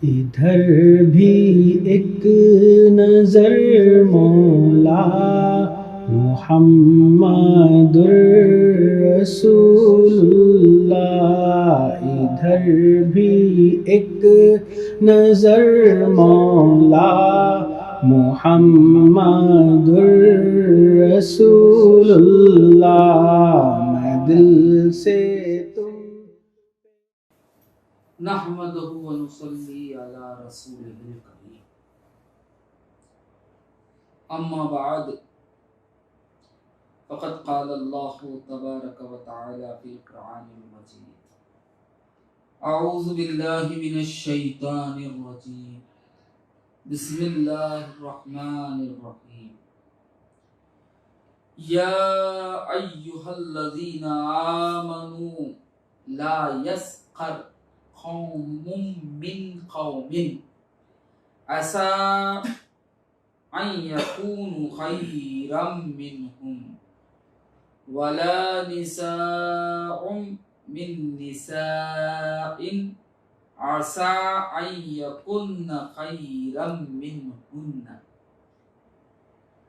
इधर भी एक नजर मौला मुहम्मदुर रसूलुल्लाह। इधर भी एक नजर मौला मुहम्मदुर रसूलुल्लाह। मैं दिल से तुम नहमदुहु व नुसल्ली अला रसूलिहिल करीम। अम्मा बाद फ़क़द क़ाल अल्लाहु तबारक व तआला फ़िल क़ुरआनिल मजीद। अऊज़ु बिल्लाहि मिनश शैतानिर रजीम। बिस्मिल्लाहिर रहमानिर रहीम। या अय्युहल्लज़ीना आमनू ला यस्ख़र क़ौमुम मिन क़ौमिन असा अन यकूनु खैरम मिनहुम वला निसाउम मिन निसाइन असा अन यकुन्न खैरम मिनहुन्ना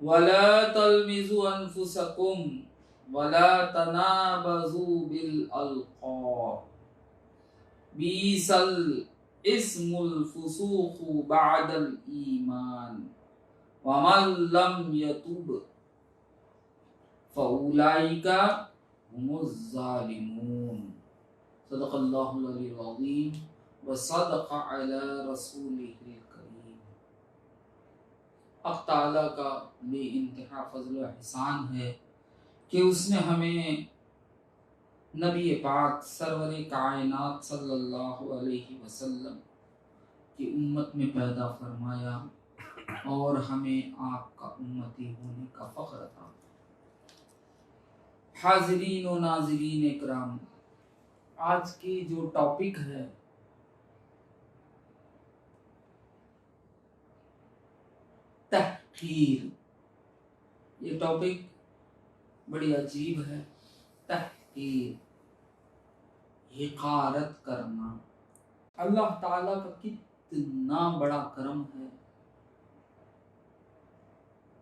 वला तलमिज़ु अनफुसकुम वला तनाबज़ु बिल अलक़ाब बीसल इस्मुल फुसूक़ु बअदल ईमान वमन लम यतुब फउलाइका हुमुज़ ज़ालिमून। सदक़ल्लाहुल अलीयुल अज़ीम व सदक़ अला रसूलिहिल करीम। अल्लाह ताला का बेइंतहा फज़ल व एहसान है कि उसने हमें नबी पाक सरवरे कायनात सल्लल्लाहु अलैहि वसल्लम की उम्मत में पैदा फरमाया और हमें आपका उम्मती होने का फ़ख्र था। हाज़रीन व नाज़रीन इकराम, आज की जो टॉपिक है तहक़ीर, ये टॉपिक बड़ी अजीब है। तहक़ीर, हिक़ारत करना। अल्लाह ताला का कितना बड़ा करम है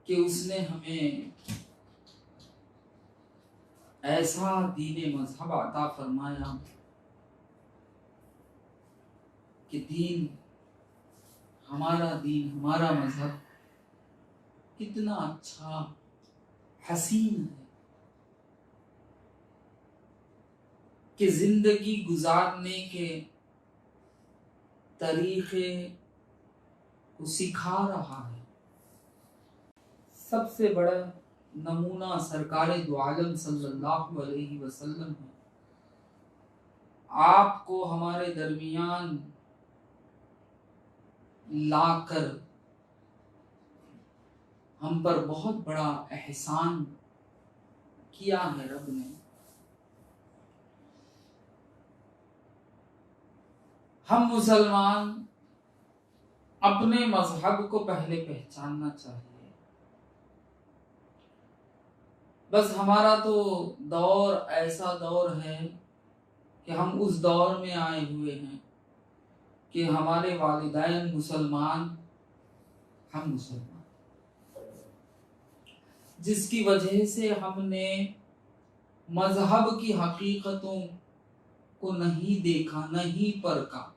कि उसने हमें ऐसा दीन मज़हब अता फरमाया कि हमारा मज़हब कितना अच्छा हसीन है कि जिंदगी गुजारने के तरीक़े को सिखा रहा है। सबसे बड़ा नमूना सरकारे दो आलम सल्लल्लाहु अलैहि वसल्लम है। आपको हमारे दरमियान लाकर हम पर बहुत बड़ा एहसान किया है रब ने। हम मुसलमान अपने मजहब को पहले पहचानना चाहिए। बस हमारा तो दौर ऐसा दौर है कि हम उस दौर में आए हुए हैं कि हमारे वालिदैन मुसलमान, हम मुसलमान, जिसकी वजह से हमने मजहब की हकीकतों को नहीं देखा, नहीं परखा।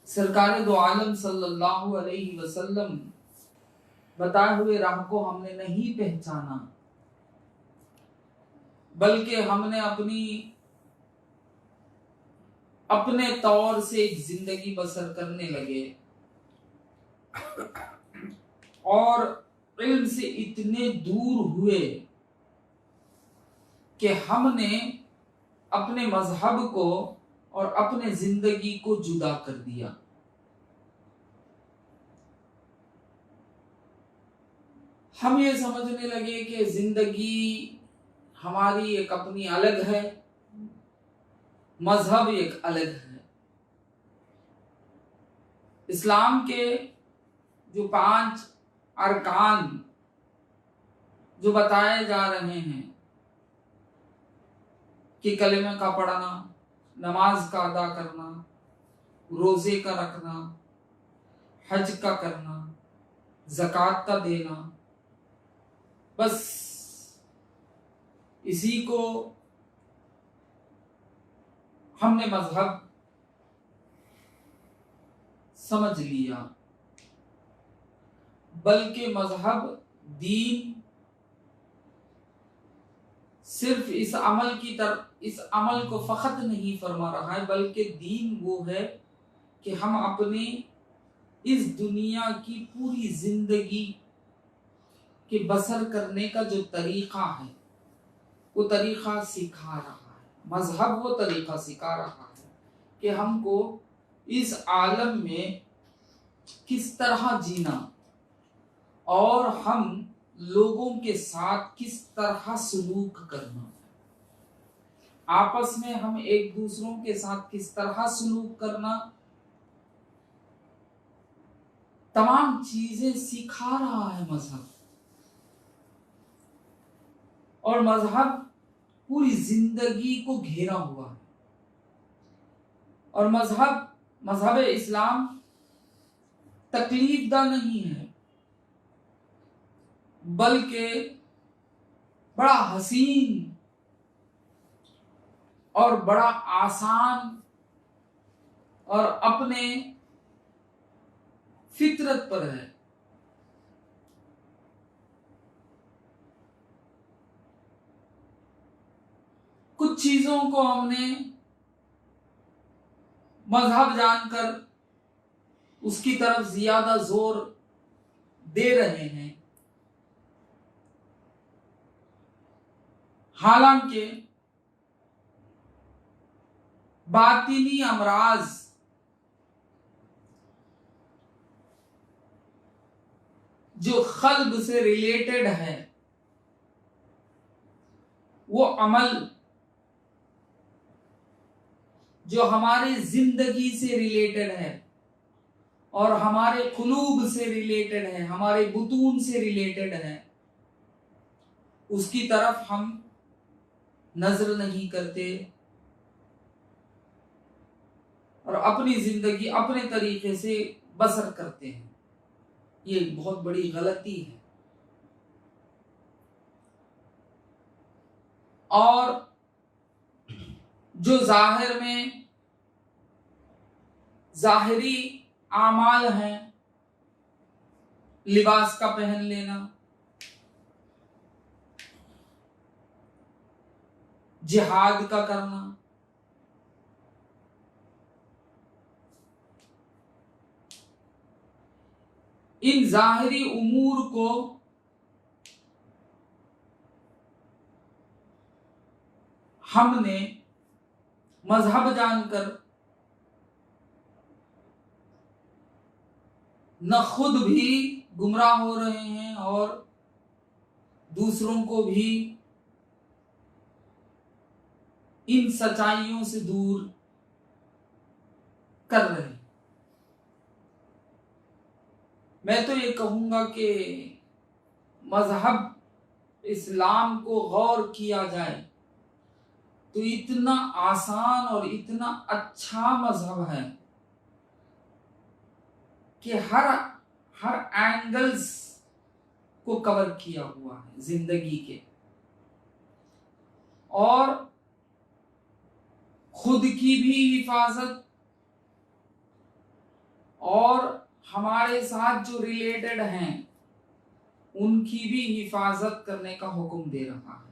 सरकारे दो आलम सल्लल्लाहु अलैहि वसल्लम बताए हुए राह को हमने नहीं पहचाना, बल्कि हमने अपने तौर से एक जिंदगी बसर करने लगे और इल्म से इतने दूर हुए कि हमने अपने मजहब को और अपने जिंदगी को जुदा कर दिया। हम ये समझने लगे कि जिंदगी हमारी एक अपनी अलग है, मजहब एक अलग है। इस्लाम के जो 5 अरकान जो बताए जा रहे हैं कि कलेमा का पढ़ना, नमाज का अदा करना, रोजे का रखना, हज का करना, ज़कात का देना, बस इसी को हमने मजहब समझ लिया। बल्कि मजहब, दीन सिर्फ इस अमल को फकत नहीं फरमा रहा है, बल्कि दीन वो है कि हम अपने इस दुनिया की पूरी जिंदगी के बसर करने का जो तरीका है वो तरीका सिखा रहा है। मजहब वो तरीका सिखा रहा है कि हमको इस आलम में किस तरह जीना और हम लोगों के साथ किस तरह सलूक करना, आपस में हम एक दूसरों के साथ किस तरह सलूक करना, तमाम चीजें सिखा रहा है मजहब। और मजहब पूरी जिंदगी को घेरा हुआ है। और मजहब इस्लाम तकलीफदा नहीं है, बल्कि बड़ा हसीन और बड़ा आसान और अपने फितरत पर है। कुछ चीजों को हमने मजहब जानकर उसकी तरफ ज्यादा जोर दे रहे हैं, हालांकि बातिनी अमराज जो कल्ब से रिलेटेड है, वो अमल जो हमारी जिंदगी से रिलेटेड है और हमारे कुलूब से रिलेटेड है, हमारे बुतून से रिलेटेड है, उसकी तरफ हम नजर नहीं करते और अपनी जिंदगी अपने तरीके से बसर करते हैं। ये बहुत बड़ी गलती है। और जो जाहिर में जाहिरी आमाल हैं, लिबास का पहन लेना, जिहाद का करना, इन जाहिरी उमूर को हमने मजहब जानकर न खुद भी गुमराह हो रहे हैं और दूसरों को भी इन सच्चाइयों से दूर कर रहे हैं। मैं तो ये कहूंगा कि मजहब इस्लाम को गौर किया जाए तो इतना आसान और इतना अच्छा मजहब है कि हर एंगल्स को कवर किया हुआ है जिंदगी के, और खुद की भी हिफाजत और हमारे साथ जो रिलेटेड हैं उनकी भी हिफाजत करने का हुक्म दे रहा है।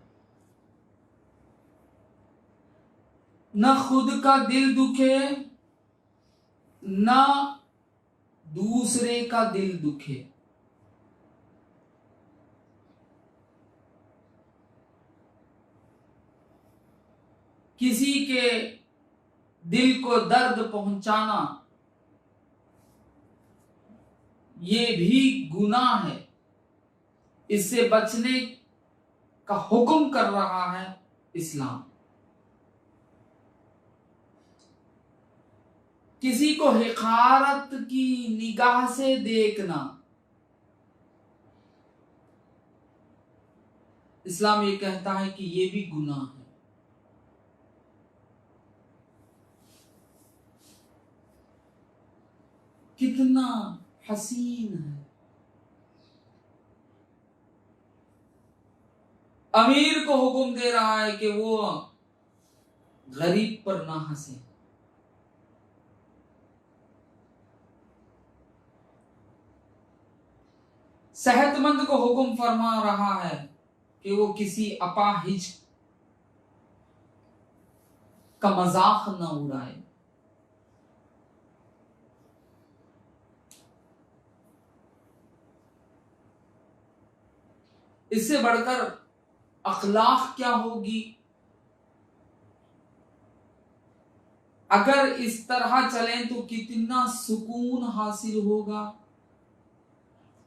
न खुद का दिल दुखे न दूसरे का दिल दुखे। किसी के दिल को दर्द पहुंचाना ये भी गुनाह है, इससे बचने का हुक्म कर रहा है इस्लाम। किसी को हिकारत की निगाह से देखना, इस्लाम ये कहता है कि ये भी गुनाह है। कितना हसीन है। अमीर को हुक्म दे रहा है कि वो गरीब पर ना हंसे। सेहतमंद को हुक्म फरमा रहा है कि वो किसी अपाहिज का मजाक न उड़ाए। इससे बढ़कर अखलाक क्या होगी। अगर इस तरह चलें तो कितना सुकून हासिल होगा,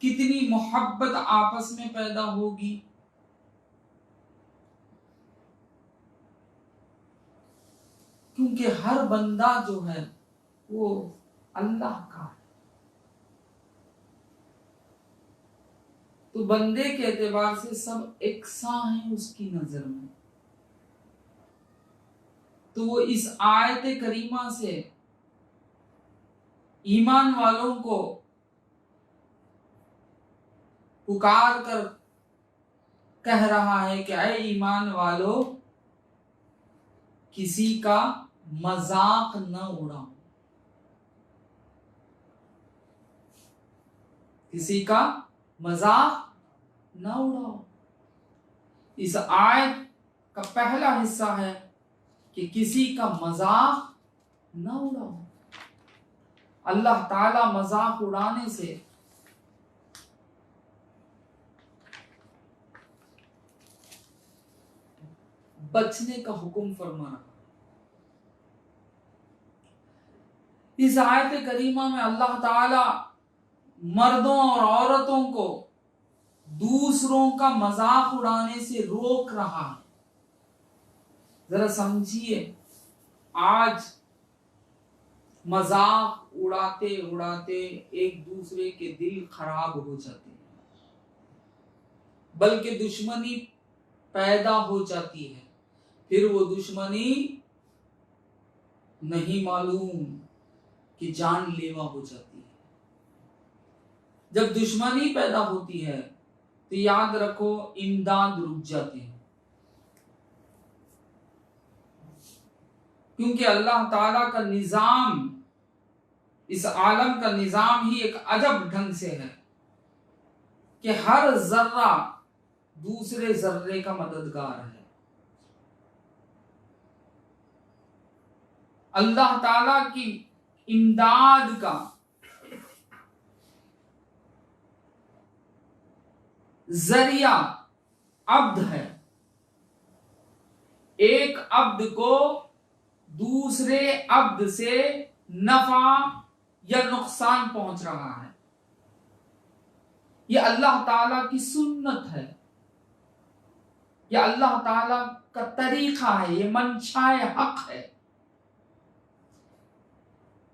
कितनी मोहब्बत आपस में पैदा होगी। क्योंकि हर बंदा जो है वो अल्लाह का है। तो बंदे के एतबार से सब एकसां हैं उसकी नजर में। तो वो इस आयत करीमा से ईमान वालों को पुकार कर कह रहा है कि ऐ ईमान वालों, किसी का मजाक न उड़ाओ, किसी का मजाक न उड़ाओ। इस आयत का पहला हिस्सा है कि किसी का मजाक न उड़ाओ। अल्लाह ताला मजाक उड़ाने से बचने का हुक्म फरमा रहा। इस आयत करीमा में अल्लाह ताला मर्दों और औरतों को दूसरों का मजाक उड़ाने से रोक रहा है। जरा समझिए, आज मजाक उड़ाते उड़ाते एक दूसरे के दिल खराब हो जाते हैं, बल्कि दुश्मनी पैदा हो जाती है। फिर वो दुश्मनी नहीं मालूम कि जानलेवा हो जाती है। जब दुश्मनी पैदा होती है तो याद रखो, इमदाद रुक जाते हैं। क्योंकि अल्लाह ताला का निजाम, इस आलम का निजाम ही एक अजब ढंग से है कि हर जर्रा दूसरे जर्रे का मददगार है। अल्लाह ताला की इमदाद का जरिया अब्द है। एक अब्द को दूसरे अब्द से नफा या नुकसान पहुंच रहा है, यह अल्लाह ताला की सुन्नत है, यह अल्लाह ताला का तरीका है, यह मंशाए हक है,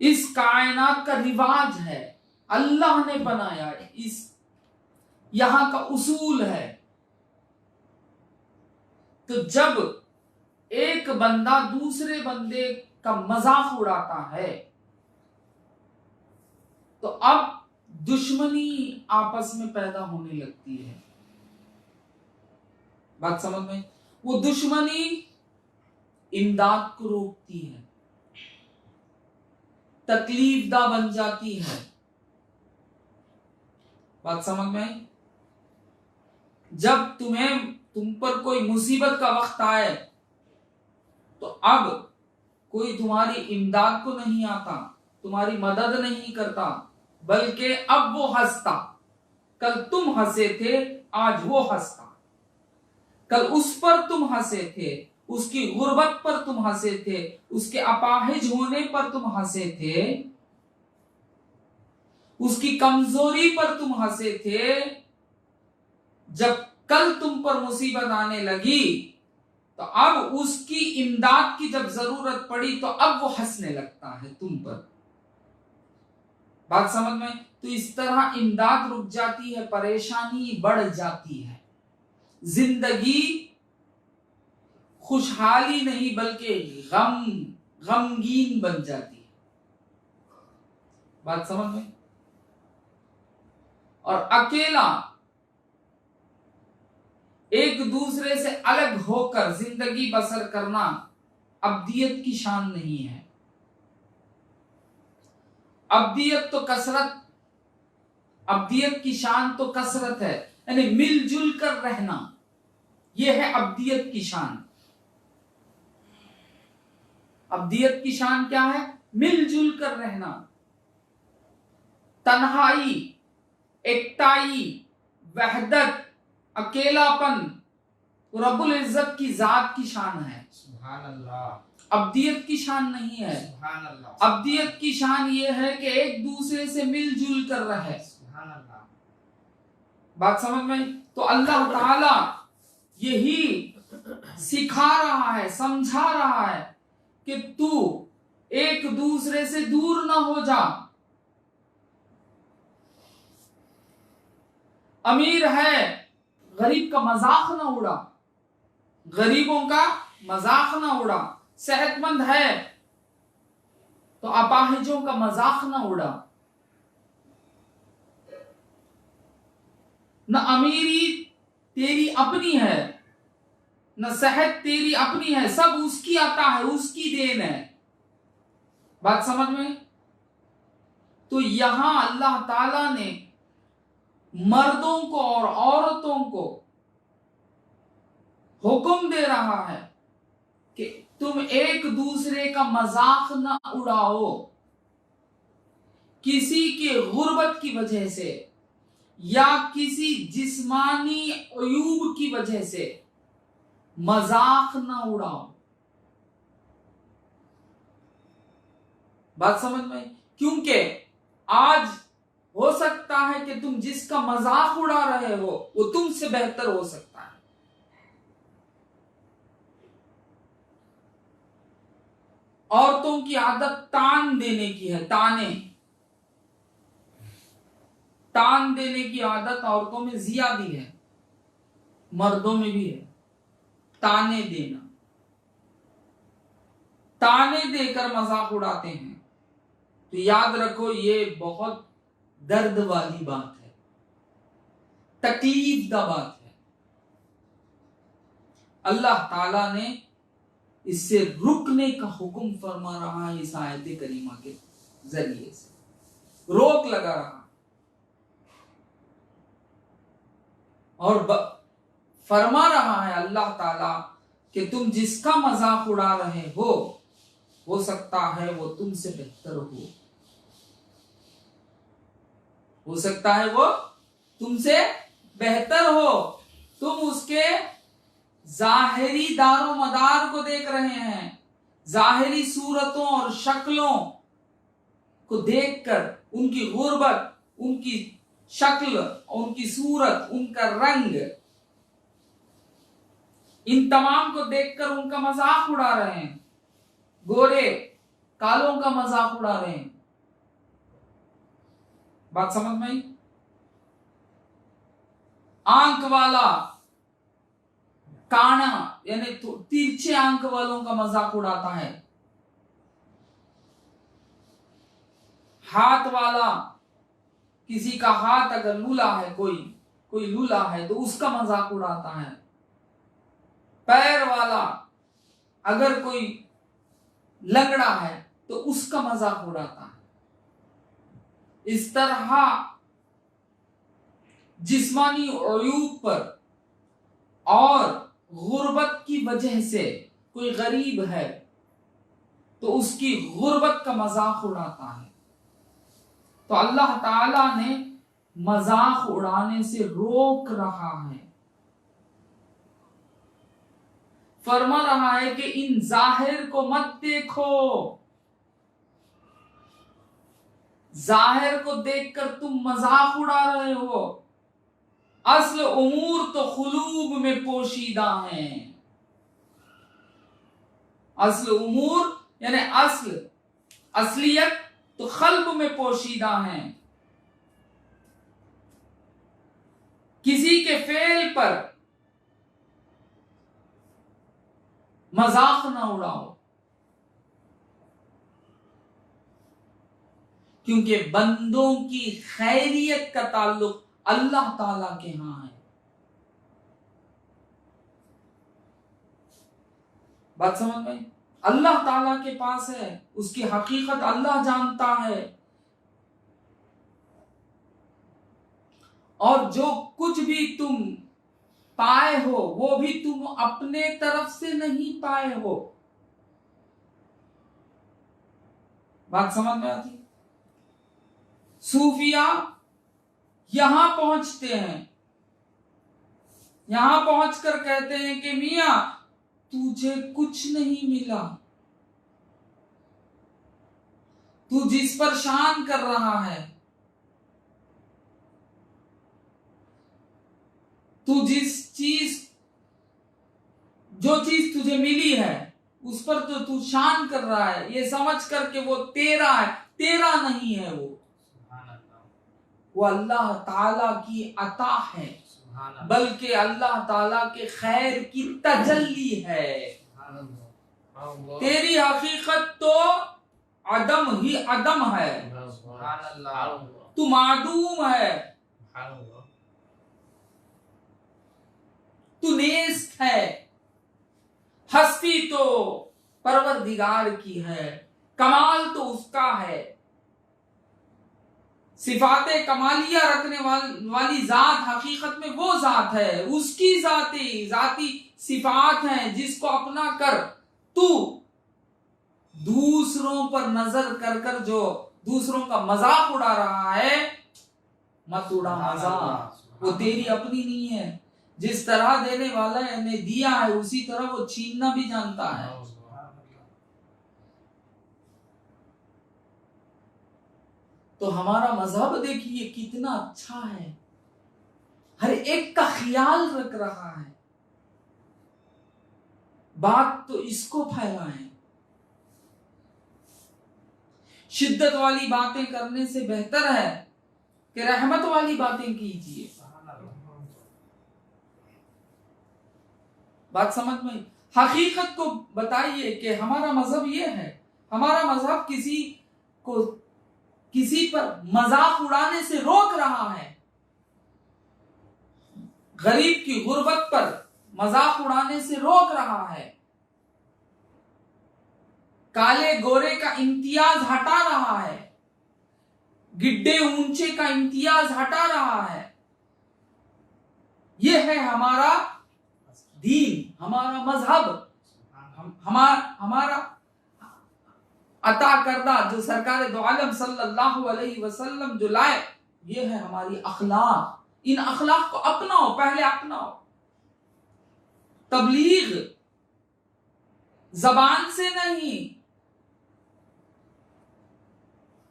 इस कायनात का रिवाज है, अल्लाह ने बनाया, इस यहां का उसूल है। तो जब एक बंदा दूसरे बंदे का मजाक उड़ाता है तो अब दुश्मनी आपस में पैदा होने लगती है। बात समझ में? वो दुश्मनी इमदाद को रोकती है, तकलीफदा बन जाती है। बात समझ में आई? जब तुम पर कोई मुसीबत का वक्त आए तो अब कोई तुम्हारी इमदाद को नहीं आता, तुम्हारी मदद नहीं करता, बल्कि अब वो हंसता। कल तुम हंसे थे, आज वो हंसता। कल उस पर तुम हंसे थे, उसकी गुर्बत पर तुम हंसे थे, उसके अपाहिज होने पर तुम हंसे थे, उसकी कमजोरी पर तुम हंसे थे। जब कल तुम पर मुसीबत आने लगी तो अब उसकी इमदाद की जब जरूरत पड़ी तो अब वो हंसने लगता है तुम पर। बात समझ में? तो इस तरह इमदाद रुक जाती है, परेशानी बढ़ जाती है, जिंदगी खुशहाली नहीं बल्कि गमगीन बन जाती है। बात समझ में? और अकेला एक दूसरे से अलग होकर जिंदगी बसर करना अब्दियत की शान नहीं है। अब्दियत की शान तो कसरत है, यानी मिलजुल कर रहना, यह है अब्दियत की शान। अब्दियत की शान क्या है? मिलजुल कर रहना। तन्हाई, एकताई, वहदत, अकेलापन रब्बुल इज्जत की जात की शान है। सुभान अल्लाह। अब्दियत की शान नहीं है। सुभान अल्लाह। अब्दियत की शान यह है कि एक दूसरे से मिलजुल कर रहे। सुभान अल्लाह। बात समझ में? तो अल्लाह ताला यही सिखा रहा है, समझा रहा है कि तू एक दूसरे से दूर ना हो जा। अमीर है, गरीब का मजाक ना उड़ा, गरीबों का मजाक ना उड़ा। सेहतमंद है तो अपाहिजों का मजाक ना उड़ा। न अमीरी तेरी अपनी है, न सेहत तेरी अपनी है, सब उसकी आता है, उसकी देन है। बात समझ में? तो यहां अल्लाह ताला ने मर्दों को और औरतों को हुक्म दे रहा है कि तुम एक दूसरे का मजाक न उड़ाओ। किसी के गुर्बत की वजह से या किसी जिस्मानी अयूब की वजह से मजाक न उड़ाओ। बात समझ में? क्योंकि आज हो सकता है कि तुम जिसका मजाक उड़ा रहे हो वो तुमसे बेहतर हो सकता है। औरतों की आदत तान देने की है, तान देने की आदत औरतों में ज्यादा है, मर्दों में भी है। ताने देना, ताने देकर मजाक उड़ाते हैं। तो याद रखो ये बहुत दर्द वाली बात है, तकलीफ दा बात है। अल्लाह ताला ने इससे रुकने का हुक्म फरमा रहा है इस आयत करीमा के जरिए से, रोक लगा रहा और फरमा रहा है अल्लाह ताला कि तुम जिसका मजाक उड़ा रहे हो सकता है वो तुमसे बेहतर हो सकता है वो तुमसे बेहतर हो। तुम उसके जाहिरी दारो मदार को देख रहे हैं, जाहिरी सूरतों और शक्लों को देखकर, उनकी गुर्बत, उनकी शक्ल, उनकी सूरत, उनका रंग, इन तमाम को देखकर उनका मजाक उड़ा रहे हैं। गोरे कालों का मजाक उड़ा रहे हैं। बात समझ में आई? आंख वाला काना यानी तिरछे आंख वालों का मजाक उड़ाता है। हाथ वाला, किसी का हाथ अगर लूला है, कोई लूला है तो उसका मजाक उड़ाता है। पैर वाला अगर कोई लंगड़ा है तो उसका मजाक उड़ाता है। इस तरह जिस्मानी अयूब पर और गुर्बत की वजह से कोई गरीब है तो उसकी गुर्बत का मजाक उड़ाता है। तो अल्लाह ताला ने मजाक उड़ाने से रोक रहा है, फरमा रहा है कि इन जाहिर को मत देखो, जाहिर को देखकर तुम मजाक उड़ा रहे हो। असल उमूर तो खुलूब में पोशीदा हैं। असल उमूर यानी असलियत तो खल्ब में पोशीदा हैं। किसी के फेल पर मजाक ना उड़ाओ। क्योंकि बंदों की खैरियत का ताल्लुक अल्लाह ताला के यहाँ है। बात समझ में? अल्लाह ताला के पास है, उसकी हकीकत अल्लाह जानता है। और जो कुछ भी तुम पाए हो वो भी तुम अपने तरफ से नहीं पाए हो। बात समझ में आती? सूफिया यहां पहुंचते हैं, यहां पहुंचकर कहते हैं कि मियां तुझे कुछ नहीं मिला, तू जिस पर शान कर रहा है, तू जो चीज तुझे मिली है उस पर तो तू शान कर रहा है, ये समझ कर के वो तेरा है, तेरा नहीं है। वो अल्लाह ताला की अता है, बल्कि अल्लाह ताला के खैर की तजल्ली है। तेरी हकीकत तो अदम ही अदम है, तू मादूम है, तू नेस्त है। हस्ती तो परवरदिगार की है, कमाल तो उसका है। सिफाते कमालिया रखने वाली जात हकीकत में वो जात है, उसकी जाती सिफात हैं जिसको अपना कर तू दूसरों पर नजर कर कर जो दूसरों का मजाक उड़ा रहा है, मत उड़ा मजाक, वो तेरी अपनी नहीं है। जिस तरह देने वाला ने दिया है उसी तरह वो छीनना भी जानता है। तो हमारा मजहब देखिए कितना अच्छा है, हर एक का ख्याल रख रहा है। बात तो इसको फैलाएं, शिद्दत वाली बातें करने से बेहतर है कि रहमत वाली बातें कीजिए। बात समझ में? हकीकत को बताइए कि हमारा मजहब ये है। हमारा मजहब किसी पर मजाक उड़ाने से रोक रहा है, गरीब की गुर्बत पर मजाक उड़ाने से रोक रहा है, काले गोरे का इम्तियाज हटा रहा है, गिड्डे ऊंचे का इम्तियाज हटा रहा है। यह है हमारा दीन, हमारा मजहब, हमारा अता करदा जो सरकार दो आलम सल्लल्लाहु अलैहि वसल्लम जो लाए, ये है हमारी अखलाक। इन अखलाक को अपनाओ, पहले अपनाओ। तबलीग जबान से नहीं,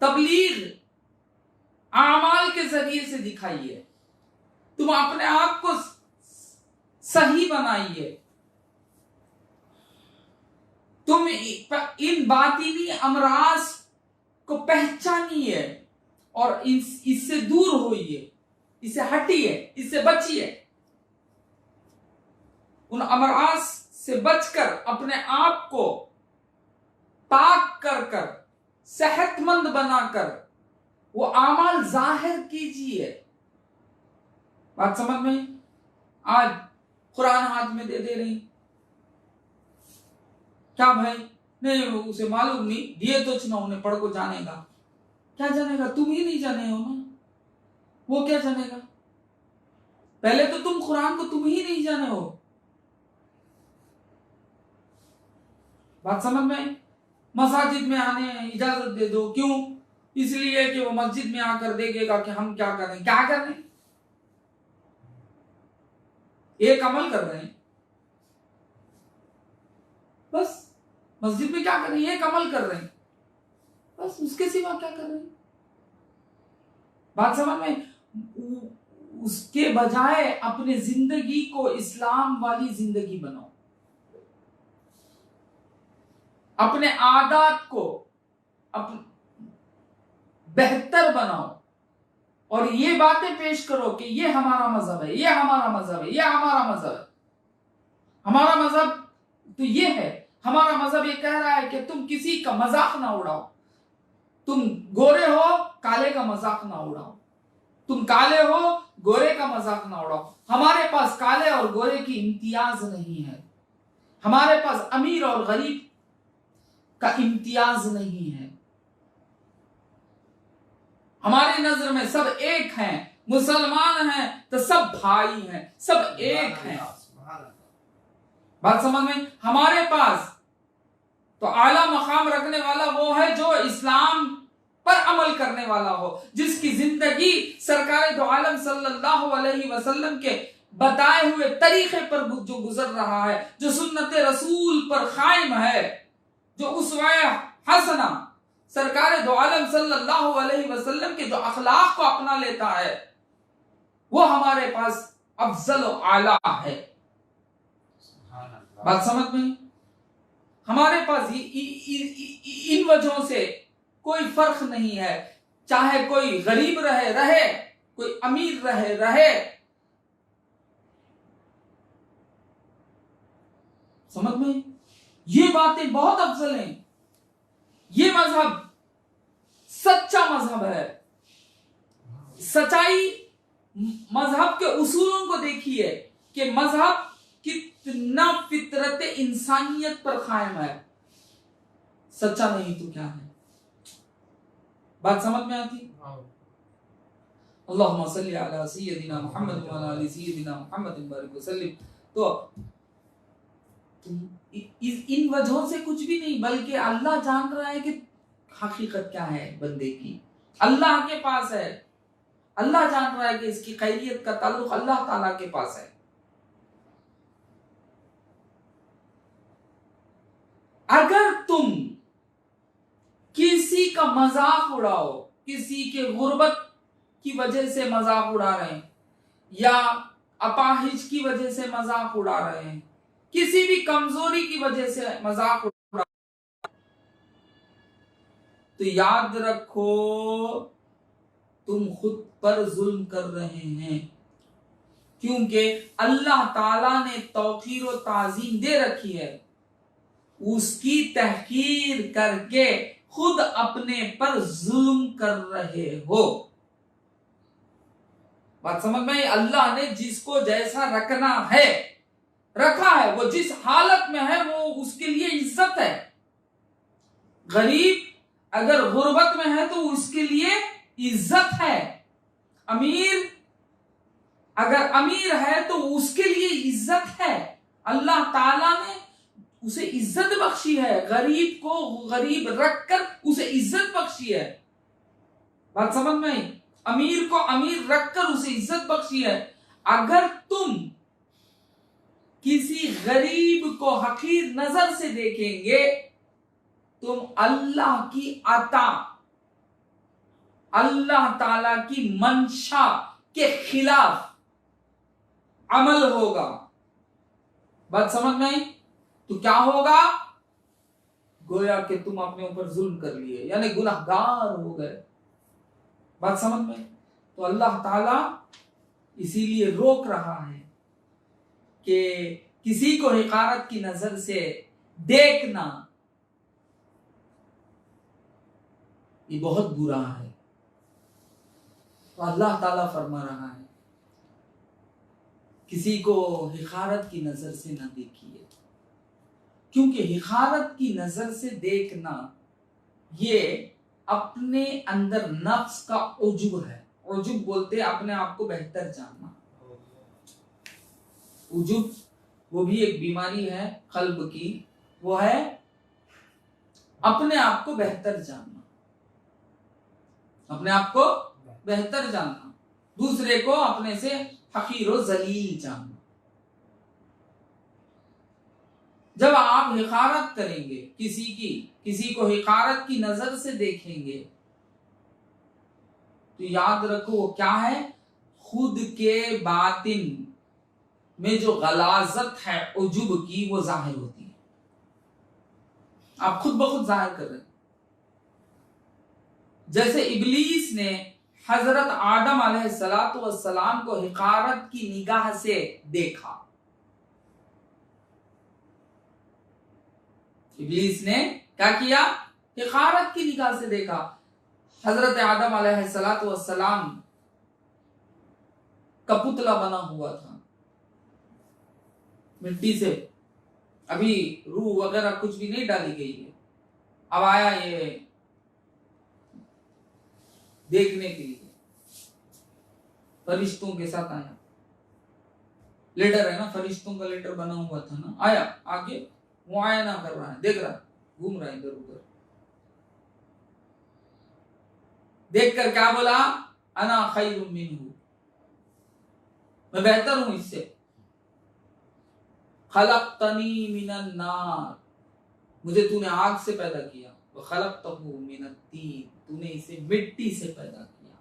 तबलीग आमाल के जरिए से दिखाइए। तुम अपने आप को सही बनाइए। तुम इन बातिनी अमराज को पहचानिए और इससे दूर होइए, इससे हटिए, इससे बचिए। उन अमराज से बचकर अपने आप को पाक कर सेहतमंद बनाकर वो आमाल जाहिर कीजिए। बात समझ में? आज कुरान हाथ में दे रही, क्या भाई नहीं उसे मालूम नहीं, दिए तो चुना उन्हें पढ़ को जानेगा। क्या जानेगा? तुम ही नहीं जाने हो ना, वो क्या जानेगा? पहले तो तुम कुरान को तुम ही नहीं जाने हो। बात समझ में? मसाजिद में आने इजाजत दे दो, क्यों? इसलिए कि वो मस्जिद में आकर देखेगा कि हम क्या कर रहे हैं। क्या कर रहे हैं? एक अमल कर रहे हैं, बस। मस्जिद में क्या कर रहे हैं? एक अमल कर रहे हैं, बस। उसके सिवा क्या कर रहे हैं? बात समझ में? उसके बजाय अपने जिंदगी को इस्लाम वाली जिंदगी बनाओ, अपने आदत को बेहतर बनाओ और ये बातें पेश करो कि ये हमारा मजहब है, ये हमारा मजहब है, ये हमारा मजहब है। हमारा मजहब तो ये है, हमारा मजहब ये कह रहा है कि तुम किसी का मजाक ना उड़ाओ। तुम गोरे हो, काले का मजाक ना उड़ाओ। तुम काले हो, गोरे का मजाक ना उड़ाओ। हमारे पास काले और गोरे की इम्तियाज नहीं है। हमारे पास अमीर और गरीब का इम्तियाज नहीं है। हमारी नजर में सब एक हैं। मुसलमान हैं तो सब भाई हैं, सब एक हैं। बात समझ में? हमारे पास तो आला मकाम रखने वाला वो है जो इस्लाम पर अमल करने वाला हो, जिसकी जिंदगी सरकार दो आलम सल्लल्लाहु अलैहि वसल्लम के बताए हुए तरीके पर जो गुजर रहा है, जो सुन्नत रसूल पर कायम है, जो उसवा हसना सरकार दो आलम सल्लल्लाहु अलैहि वसल्लम के जो अखलाक को अपना लेता है, वो हमारे पास अफजल आला है। बात समझ में? हमारे पास इन वजहों से कोई फर्क नहीं है, चाहे कोई गरीब रहे, कोई अमीर रहे। समझ में? ये बातें बहुत अफजल हैं। ये मजहब सच्चा मजहब है। सच्चाई मजहब के उसूलों को देखिए कि मजहब कितना फितरत इंसानियत पर कायम है। सच्चा नहीं तो क्या है? बात समझ में आती? अल्लाहुम्मा सल्ली अला सय्यदिना मुहम्मद व अला आलि सय्यदिना मुहम्मद बारिक वसल्लिम। तो इन वजहों से कुछ भी नहीं, बल्कि अल्लाह जान रहा है कि हकीकत क्या है बंदे की। अल्लाह के पास है। अल्लाह जान रहा है कि इसकी खैरियत का ताल्लुक अल्लाह ताला के पास है। अगर तुम किसी का मजाक उड़ाओ, किसी के गुर्बत की वजह से मजाक उड़ा रहे हैं, या अपाहिज की वजह से मजाक उड़ा रहे हैं, किसी भी कमजोरी की वजह से मजाक उड़ा, तो याद रखो तुम खुद पर जुल्म कर रहे हैं। क्योंकि अल्लाह ताला ने तौकीर और ताजीम दे रखी है, उसकी तहकीर करके खुद अपने पर जुल्म कर रहे हो। बात समझ में? अल्लाह ने जिसको जैसा रखना है रखा है, वो जिस हालत में है वो उसके लिए इज्जत है। गरीब अगर गुर्बत में है तो उसके लिए इज्जत है। अमीर अगर अमीर है तो उसके लिए इज्जत है। अल्लाह ताला ने उसे इज्जत बख्शी है, गरीब को गरीब रखकर उसे इज्जत बख्शी है। बात समझ में आई? अमीर को अमीर रखकर उसे इज्जत बख्शी है। अगर तुम किसी गरीब को हकीर नजर से देखेंगे, तुम अल्लाह की अता, अल्लाह ताला की मंशा के खिलाफ अमल होगा। बात समझ में आई? तो क्या होगा? गोया कि तुम अपने ऊपर जुल्म कर लिए, यानी गुनहगार हो गए। बात समझ में? तो अल्लाह ताला इसीलिए रोक रहा है कि किसी को हिकारत की नजर से देखना ये बहुत बुरा है। तो अल्लाह ताला फरमा रहा है किसी को हिकारत की नजर से ना देखिए, क्योंकि हिकारत की नजर से देखना ये अपने अंदर नफ्स का उजुब है। उजुब बोलते हैं अपने आप को बेहतर जानना। उजुब वो भी एक बीमारी है कल्ब की, वो है अपने आप को बेहतर जानना, अपने आप को बेहतर जानना, दूसरे को अपने से हकीर और जलील जानना। जब आप हिकारत करेंगे किसी को हिकारत की नजर से देखेंगे, तो याद रखो वो क्या है? खुद के बातिन में जो गलाजत है उजुब की, वो जाहिर होती है। आप खुद ब खुद जाहिर कर रहे हैं। जैसे इब्लीस ने हजरत आदम अलैहिस्सलातु वस्सलाम को हिकारत की निगाह से देखा। इब्लीस ने क्या किया? हिकारत की निगाह से देखा। हजरत आदम अलैहिस्सलातु वस्सलाम का पुतला बना हुआ था मिट्टी से, अभी रूह वगैरह कुछ भी नहीं डाली गई है। अब आया ये देखने के लिए, फरिश्तों के साथ आया, लेटर है ना, फरिश्तों का लेटर बना हुआ था ना, आया आगे, वो आया ना कर रहा है, देख रहा है, घूम रहा है इधर उधर, देख कर क्या बोला, अना खैरुम मिन्हु, मैं बेहतर हूं इससे, खलक़तनी मिनन नार, मुझे तूने आग से पैदा किया, व खलक़तहु मिनत तीन, तूने इसे मिट्टी से पैदा किया।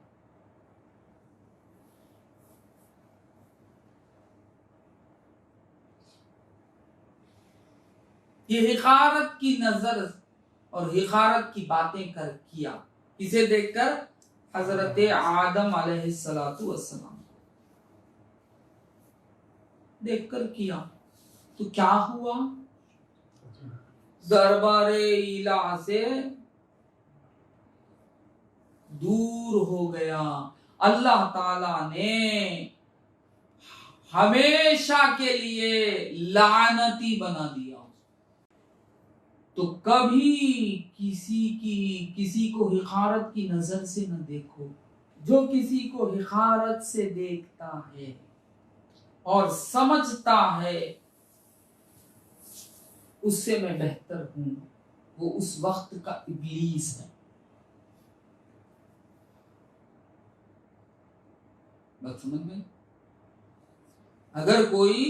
ये हिकारत की नजर और हिकारत की बातें कर किया, इसे देखकर हजरत आदम अलैहिस्सलातु वस्सलाम देखकर किया, तो क्या हुआ, दरबारे इला से दूर हो गया। अल्लाह ताला ने हमेशा के लिए लानती बना दिया। तो कभी किसी को हिकारत की नजर से न देखो। जो किसी को हिकारत से देखता है और समझता है उससे मैं बेहतर हूं, वो उस वक्त का इब्लीस है। बात समझ में? अगर कोई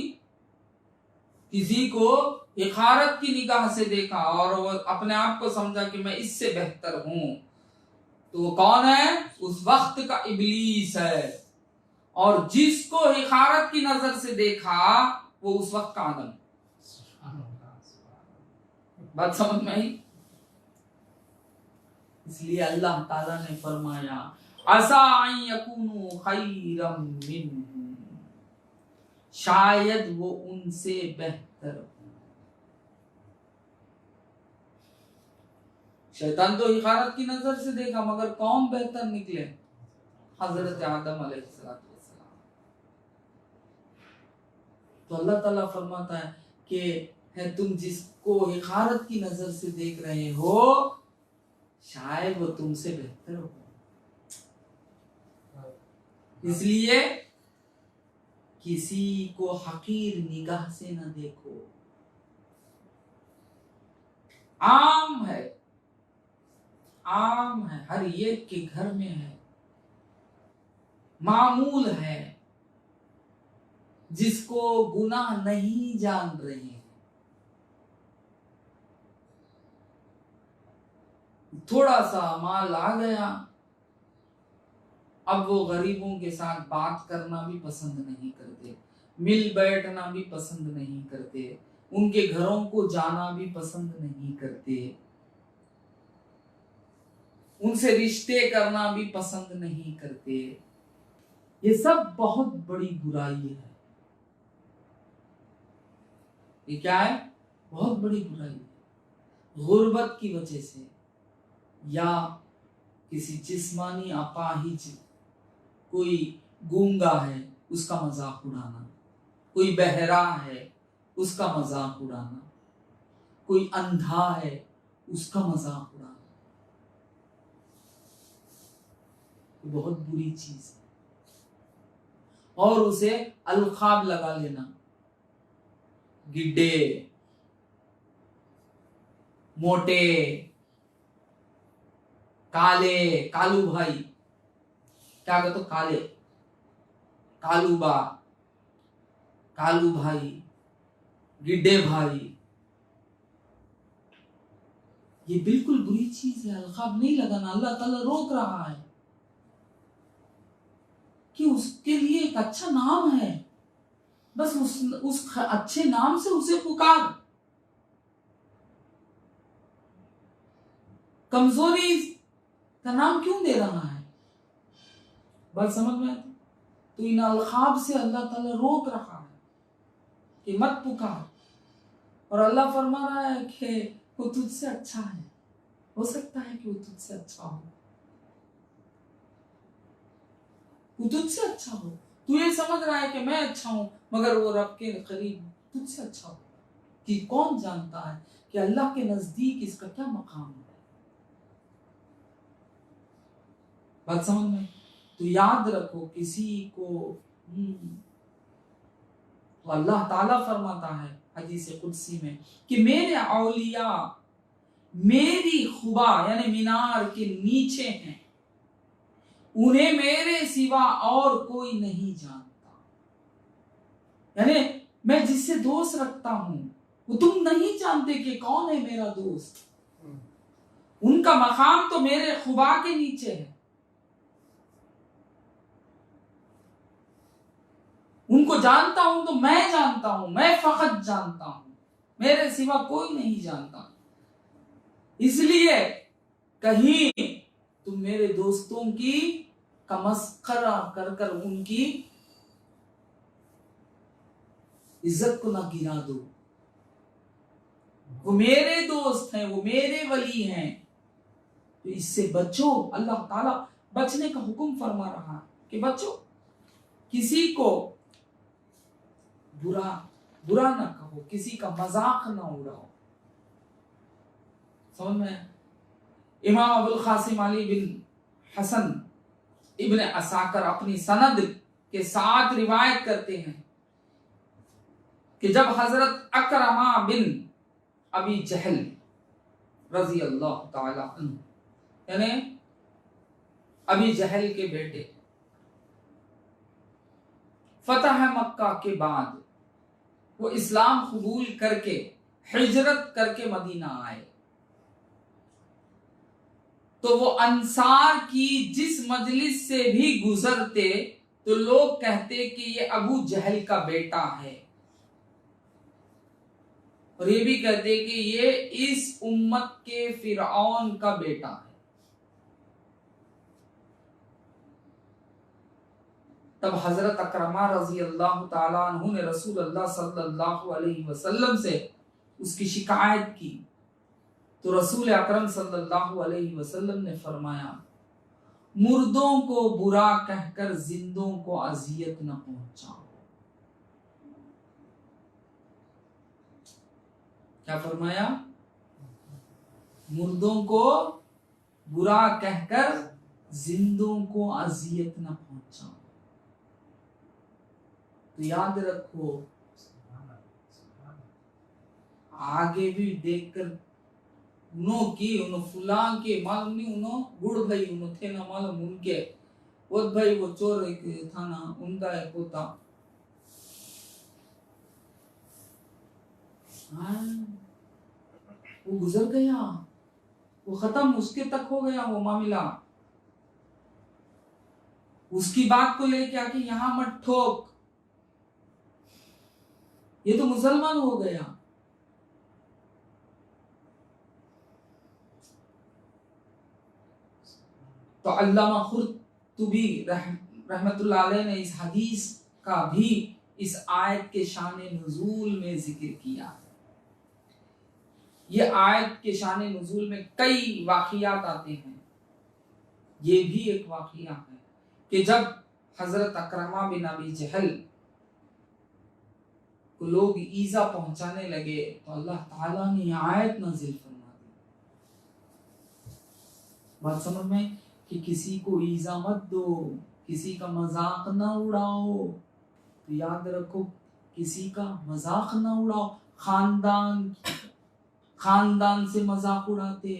किसी को हिकारत की निगाह से देखा और वो अपने आप को समझा कि मैं इससे बेहतर हूं, तो वो कौन है? उस वक्त का इब्लीस है। और जिसको हिकारत की नजर से देखा वो उस वक्त का आदम। बात समझ में आई? इसलिए अल्लाह ताला ने फरमाया असा अन यकूनु खैरम मिन्हुम, शायद वो उनसे बेहतर हो। शैतान तो हिकारत की नजर से देखा, मगर कौन बेहतर निकले? हजरत आदम अलैहिस्सलाम। तो अल्लाह ताला फरमाता है कि है तुम जिसको हिकारत की नजर से देख रहे हो, शायद वो तुमसे बेहतर हो। इसलिए किसी को हकीर निगाह से न देखो। आम है, आम है, हर एक के घर में है, मामूल है, जिसको गुनाह नहीं जान रहे हैं। थोड़ा सा माल आ गया, अब वो गरीबों के साथ बात करना भी पसंद नहीं करते, मिल बैठना भी पसंद नहीं करते, उनके घरों को जाना भी पसंद नहीं करते, उनसे रिश्ते करना भी पसंद नहीं करते। ये सब बहुत बड़ी बुराई है। ये क्या है? बहुत बड़ी बुराई है। गुर्बत की वजह से या किसी जिस्मानी अपाहिज, कोई गूंगा है उसका मजाक उड़ाना, कोई बहरा है उसका मजाक उड़ाना, कोई अंधा है उसका मजाक उड़ाना, बहुत बुरी चीज है। और उसे अलखाब लगा लेना, गिड्डे, मोटे, काले, कालू भाई, क्या कहते तो काले, कालूबा, कालू भाई, गिड्डे भाई, ये बिल्कुल बुरी चीज है। अलखाब नहीं लगाना। अल्लाह ताला रोक रहा है कि उसके लिए एक अच्छा नाम है, बस उस अच्छे नाम से उसे पुकार। कमजोरी का नाम क्यों दे रहा है? बात समझ में आती? तो इन अलखाब से अल्लाह ताला रोक रहा है कि मत पुकार। और अल्लाह फरमा रहा है कि वो तुझसे अच्छा है, हो सकता है कि वो तुझसे अच्छा हो, वो तुझसे अच्छा हो। तू ये समझ रहा है कि मैं अच्छा हूं, मगर वो रब के करीब तुझसे अच्छा हो। कि कौन जानता है कि अल्लाह के नजदीक इसका क्या मकाम है। बात समझ में? तो याद रखो, किसी को तो अल्लाह ताला फरमाता है हदीस कुदसी में कि मेरे औलिया मेरी खुबा यानी मीनार के नीचे हैं, उन्हें मेरे सिवा और कोई नहीं जानता। यानी मैं जिससे दोस्त रखता हूं वो तुम नहीं जानते कि कौन है मेरा दोस्त। उनका मकाम तो मेरे खुबा के नीचे है। उनको जानता हूं तो मैं जानता हूं, मैं फकत जानता हूं, मेरे सिवा कोई नहीं जानता। इसलिए कहीं तुम मेरे दोस्तों की का मस्खरा कर कर उनकी इज्जत को ना गिरा दो। वो मेरे दोस्त हैं, वो मेरे वली हैं, तो इससे बचो। अल्लाह ताला बचने का हुक्म फरमा रहा है कि बचो, किसी को बुरा ना कहो, किसी का मजाक ना उड़ाओ। समझ में? इमाम अबुल कासिम अली बिन हसन इब्न असाकर अपनी सनद के साथ रिवायत करते हैं कि जब हजरत अकरमा बिन अबी जहल रजी अल्लाह ताला अन्हु, यानी अबी जहल के बेटे, फतह मक्का के बाद वो इस्लाम कबूल करके हिजरत करके मदीना आए, तो वो अंसार की जिस मजलिस से भी गुजरते तो लोग कहते कि ये अबू जहल का बेटा है, और ये भी कहते कि ये इस उम्मत के फिरऔन का बेटा है। तब हजरत अकरमा रजी अल्लाह ताला अन्हु ने रसूल अल्लाह सल्लल्लाहु अलैहि वसल्लम से उसकी शिकायत की, तो रसूल अकरम सल्लल्लाहु अलैहि वसल्लम ने फरमाया, मुर्दों को बुरा कहकर जिंदों को अजियत न पहुंचाओ। क्या फरमाया? मुर्दों को बुरा कहकर जिंदों को अजियत न पहुंचाओ। तो याद रखो, आगे भी देखकर उन्हों फुला के मालूम नहीं, उन्हों गुड़ भाई उन्हों थे ना मालूम उनके वो भाई, वो चोर एक था ना उनका एक पोता, वो गुजर गया, वो खत्म, उसके तक हो गया वो मामला। उसकी बात को लेके आके यहां मत ठोक, ये तो मुसलमान हो गया। तो अल्लामा खुर्तुबी रहमतुल्लाह अलैह ने इस हदीस का भी इस आयत के शान नुज़ूल में जिक्र किया है। ये आयत के शान नुज़ूल में कई वाक़ियात आते हैं। ये भी एक वाक़िया है कि जब हजरत अकरमा बिन अबी जहल को लोग ईजा पहुंचाने लगे तो अल्लाह ताला ने आयत नाज़िल फरमा दी। बात समझ में? कि किसी को ईजा मत दो, किसी का मजाक ना उड़ाओ। तो याद रखो, किसी का मजाक ना उड़ाओ। खानदान से मजाक उड़ाते।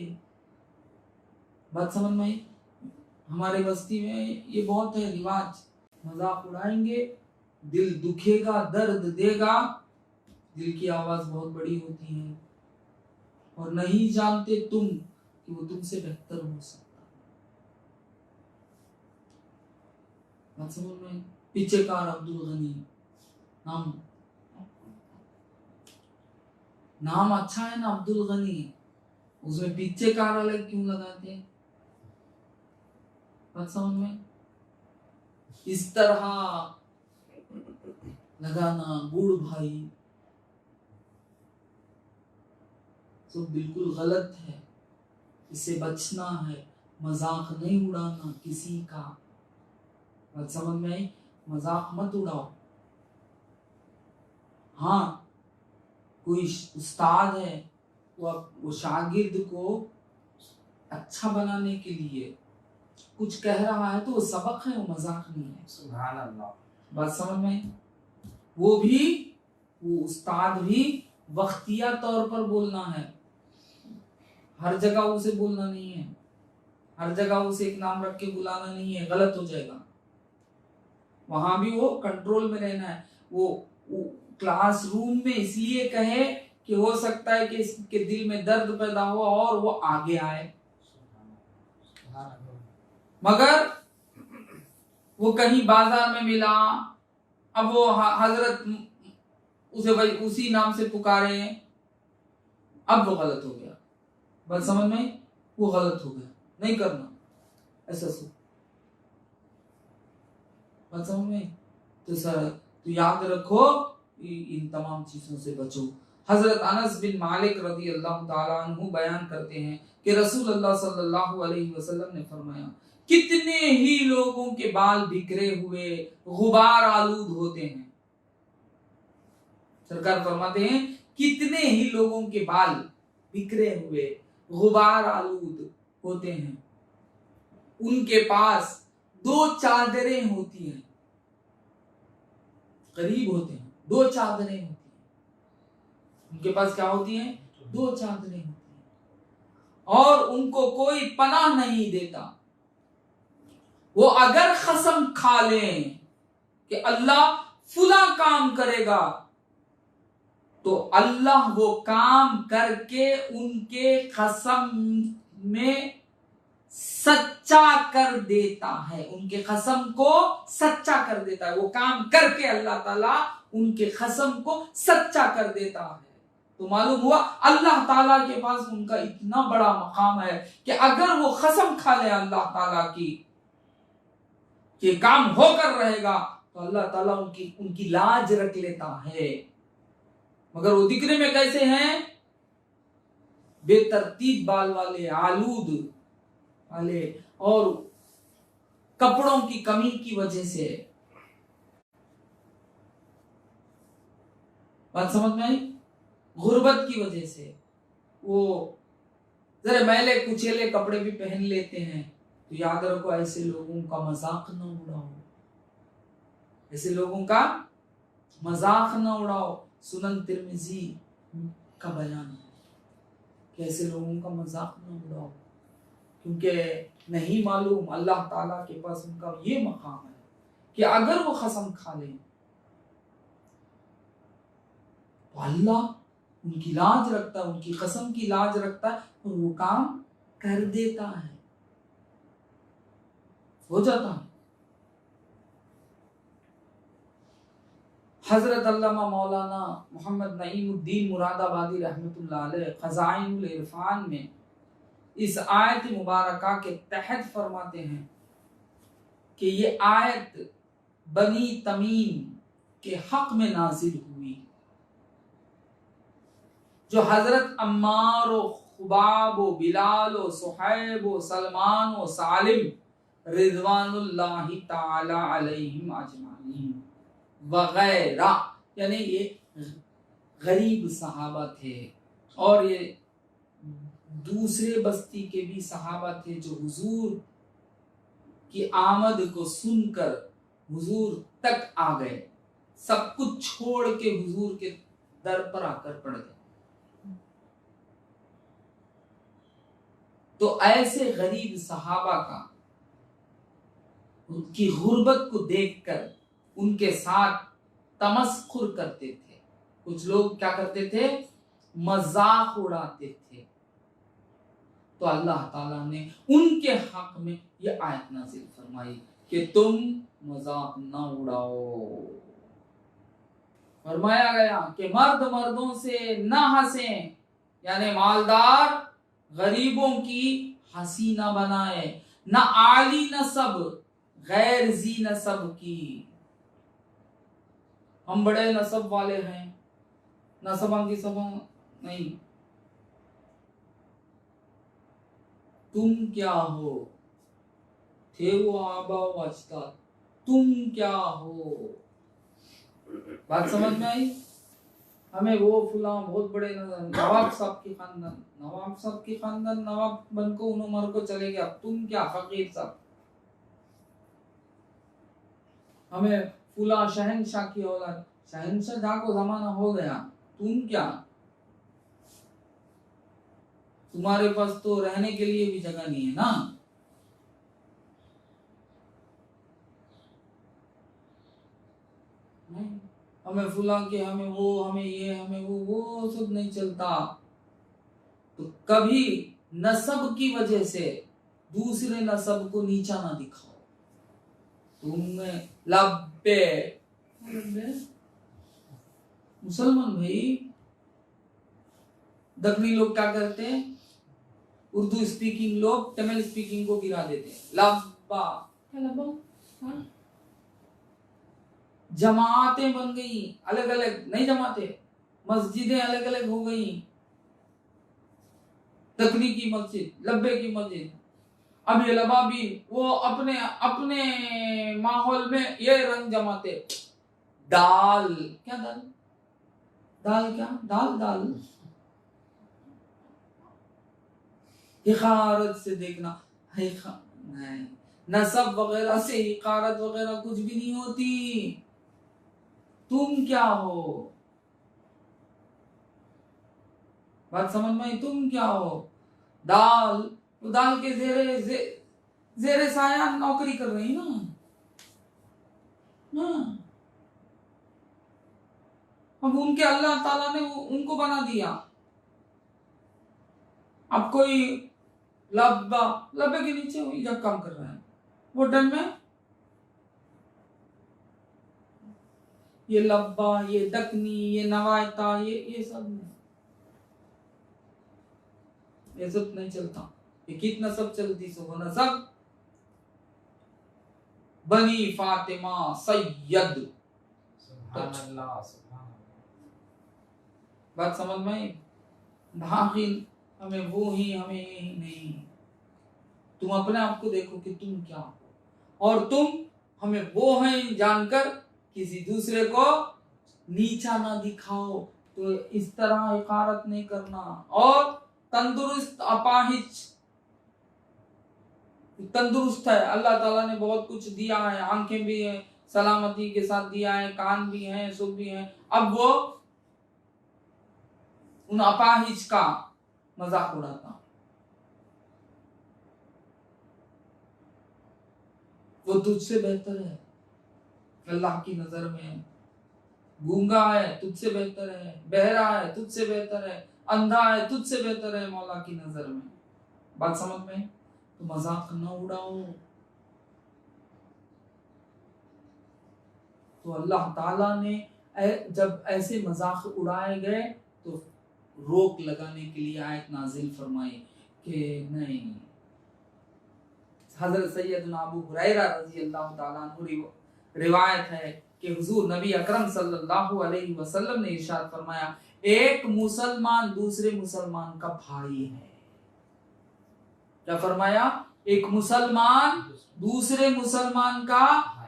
बात समझ में? हमारे बस्ती में ये बहुत है रिवाज, मजाक उड़ाएंगे, दिल दुखेगा, दर्द देगा, दिल की आवाज बहुत बड़ी होती है, और नहीं जानते तुम कि वो तुमसे बेहतर हो सकता। बात समझ में? पिचेकार अब्दुल गनी नाम अच्छा है ना, अब्दुल गनी, उसमें पिचेकार अलग क्यों लगाते हैं? बात समझ में? इस तरह लगाना गुड़ भाई तो बिल्कुल गलत है, इससे बचना है। मजाक नहीं उड़ाना किसी का। बात समझ में आई? मजाक मत उड़ाओ। हाँ, कोई उस्ताद है, वो शागिर्द को अच्छा बनाने के लिए कुछ कह रहा है तो वो सबक है, वो मजाक नहीं है। सुभान अल्लाह। बात समझ में आई? वो उस्ताद भी वक्तिया तौर पर बोलना है, हर जगह उसे बोलना नहीं है, हर जगह उसे एक नाम रख के बुलाना नहीं है, गलत हो जाएगा। वहां भी वो कंट्रोल में रहना है। वो क्लासरूम में इसलिए कहे कि हो सकता है कि इसके दिल में दर्द पैदा हुआ और वो आगे आए, मगर वो कहीं बाजार में मिला, अब वो हजरत उसे भाई उसी नाम से पुकारे, अब वो गलत हो गया। बात समझ में? वो गलत हो गया, नहीं करना ऐसा सब। बात समझ में? तो याद रखो, इन तमाम चीजों से बचो। हजरत अनस बिन मालिक रज़ी अल्लाह ताला अन्हु बयान करते हैं कि रसूल अल्लाह सल्लल्लाहु अलैहि वसल्लम ने फरमाया, कितने ही लोगों के बाल बिखरे हुए गुबार आलूद होते हैं। सरकार फरमाते हैं कितने ही लोगों के बाल बिखरे हुए गुबार आलूद होते हैं, उनके पास 2 चादरें होती हैं, करीब होते हैं, 2 चादरें होती हैं। उनके पास क्या होती हैं? 2 चादरें होती हैं और उनको कोई पनाह नहीं देता। वो अगर कसम खा लें कि अल्लाह फुला काम करेगा तो अल्लाह वो काम करके उनके कसम में सच्चा कर देता है, उनके कसम को सच्चा कर देता है। वो काम करके अल्लाह ताला उनके कसम को सच्चा कर देता है। तो मालूम हुआ अल्लाह ताला के पास उनका इतना बड़ा मकाम है कि अगर वो कसम खा ले अल्लाह ताला की कि काम होकर रहेगा तो अल्लाह ताला उनकी लाज रख लेता है। मगर वो दिखने में कैसे हैं? बेतरतीब बाल वाले, आलूद वाले, और कपड़ों की कमी की वजह से। बात समझ में आई? गुर्बत की वजह से वो जरा मैले कुचेले कपड़े भी पहन लेते हैं। तो याद रखो, ऐसे लोगों का मजाक न उड़ाओ, ऐसे लोगों का मजाक न उड़ाओ। सुनन तिर्मिजी का बयान है कि ऐसे लोगों का मजाक न उड़ाओ, क्योंकि नहीं मालूम अल्लाह ताला के पास उनका ये मकाम है कि अगर वो कसम खा लें तो अल्लाह उनकी लाज रखता है, उनकी कसम की लाज रखता है और वो काम कर देता है, हो जाता है। हजरत अल्लामा मौलाना मोहम्मद नईमुद्दीन मुरादाबादी रहमतुल्लाह अलैह खज़ाइनुल इरफान में इस आयत मुबारका के तहत फरमाते हैं कि ये आयत बनी तमीम के हक में नाजिल हुई, जो हजरत अम्मार व खुबाब व बिलाल व सुहैब व सलमान व सालिम रिज़वानुल्लाहि ताला अलैहिम अजमाइन वगैरह, यानी ये गरीब सहाबा थे और ये दूसरे बस्ती के भी सहाबा थे जो हुजूर की आमद को सुनकर हुजूर तक आ गए, सब कुछ छोड़ के हुजूर के दर पर आकर पड़ गए। तो ऐसे गरीब सहाबा का उनकी गुर्बत को देखकर उनके साथ तमस्खुर करते थे। कुछ लोग क्या करते थे? मजाक उड़ाते थे। तो अल्लाह ताला ने उनके हक में ये आयत नाज़िल फरमाई कि तुम मजाक न उड़ाओ। फरमाया गया कि मर्द मर्दों से न हंसें, यानी मालदार गरीबों की हंसी न बनाए, न आली नसब गैर जी नसब की। हम बड़े नसब वाले हैं, नसबा की सब नहीं, तुम क्या हो, थे वो आबा व अजदाद, तुम क्या हो। बात समझ में आई। हमें वो फुला बहुत बड़े नवाब साहब की खानदान नवाब बन को उम्र को चले गया, तुम क्या फकीर साहब। हमें फुला शहनशाह की औलाद, शहनशाह को जमाना हो गया, तुम क्या। तुम्हारे पास तो रहने के लिए भी जगह नहीं है ना। नहीं, हमें फुला के, हमें वो, हमें ये, हमें वो सब नहीं चलता। तो कभी नसब की वजह से दूसरे नसब को नीचा ना दिखाओ। तुमने लब्बे मुसलमान भाई, दक्षिणी लोग क्या करते हैं, उर्दू स्पीकिंग लोग तमिल स्पीकिंग को गिरा देते हैं। लब्बा क्या लब्बा, हाँ? जमातें बन गई अलग अलग, नहीं जमाते, मस्जिदें अलग अलग हो गई। तकनी की मस्जिद, लब्बे की मस्जिद। अब ये लबाबी वो अपने अपने माहौल में ये रंग जमाते। दाल क्या, दाल दाल क्या, दाल दाल हिकारत से देखना, नहीं, नसब वगैरह से हिकारत वगैरह कुछ भी नहीं होती। तुम क्या हो, बात समझ में आई। तुम क्या हो, दाल, तो दाल के जेरे साया नौकरी कर रही ना। हाँ, अब उनके अल्लाह ताला ने उनको बना दिया। अब कोई लब्बे के नीचे हुई जब काम कर रहा है, वो डन में ये लब्बा, ये दकनी, ये नवायता, ये सब नहीं, ये सब नहीं चलता। ये कितना सब चलती सो ना सब बनी फातिमा सैयद। बात समझ में, दाखिल हमें वो ही, हमें यही नहीं। तुम अपने आप को देखो कि तुम क्या हो, और तुम हमें वो हैं जानकर किसी दूसरे को नीचा ना दिखाओ। तो इस तरह हिकारत नहीं करना। और तंदुरुस्त अपाहिज, तंदुरुस्त है, अल्लाह ताला ने बहुत कुछ दिया है, आंखें भी है, सलामती के साथ दिया है, कान भी हैं, सुख भी हैं। अब वो उन अपाहिज का मजाक उड़ाता, वो तुझसे बेहतर है अल्लाह की नजर में। गूंगा है तुझसे बेहतर है, बहरा है तुझसे बेहतर है, अंधा है तुझसे बेहतर है मौला की नजर में। बात समझ में, तो मजाक न उड़ाओ। तो अल्लाह ताला ने जब ऐसे मजाक उड़ाए गए तो रोक लगाने के लिए आयत नाजिल फरमाई कि नहीं। हजरत सैयदना अबू हुरैरा रज़ी अल्लाह ताला अन्हु रिवायत है कि हुजूर नबी अकरम सल्लल्लाहु अलैहि वसल्लम ने इरशाद फरमाया, एक मुसलमान दूसरे मुसलमान का भाई है। क्या फरमाया, एक मुसलमान दूसरे मुसलमान का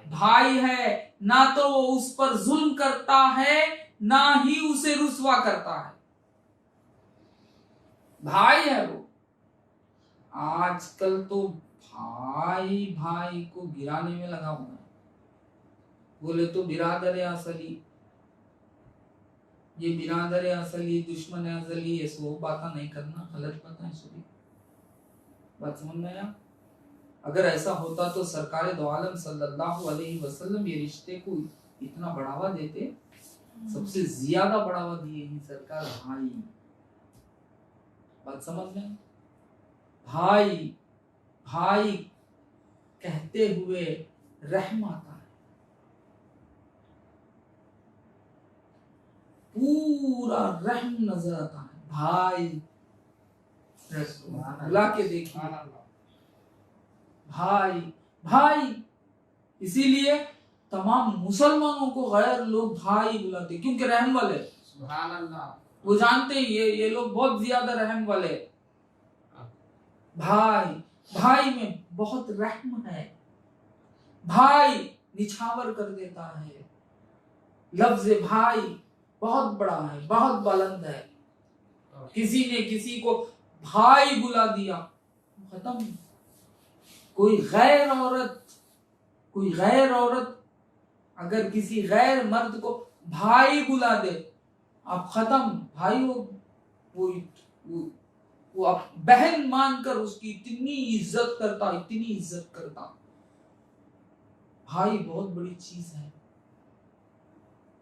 भाई है, ना तो वो उस पर जुल्म करता है ना ही उसे रुसवा करता है, भाई है वो। आजकल तो भाई भाई को गिराने में लगा हुआ है। बोले तो बिरादर असली, ये बिरादर असली, दुश्मन अजली, ये सब बात नहीं करना, गलत बात है सभी। बात समझ में आया। अगर ऐसा होता तो सरकार दो आलम सल्लल्लाहु अलैहि वसल्लम ये रिश्ते को इतना बढ़ावा देते, सबसे ज्यादा बढ़ावा दिए ही सरकार भाई। बात समझ में, भाई भाई कहते हुए रहम आता है, पूरा रहम नजर आता है। भाई बुला के देखिए, भाई भाई। इसीलिए तमाम मुसलमानों को गैर लोग भाई बुलाते, क्योंकि रहम वाले, सुभान अल्लाह, वो जानते ही ये लोग बहुत ज्यादा रहम वाले। भाई भाई में बहुत रहम है। भाई निछावर कर देता है। लफ्ज भाई बहुत बड़ा है, बहुत बुलंद है। किसी ने किसी को भाई बुला दिया, खत्म। कोई गैर औरत अगर किसी गैर मर्द को भाई बुला दे, अब खत्म। भाई वो अब बहन मानकर उसकी इतनी इज्जत करता। भाई बहुत बड़ी चीज है,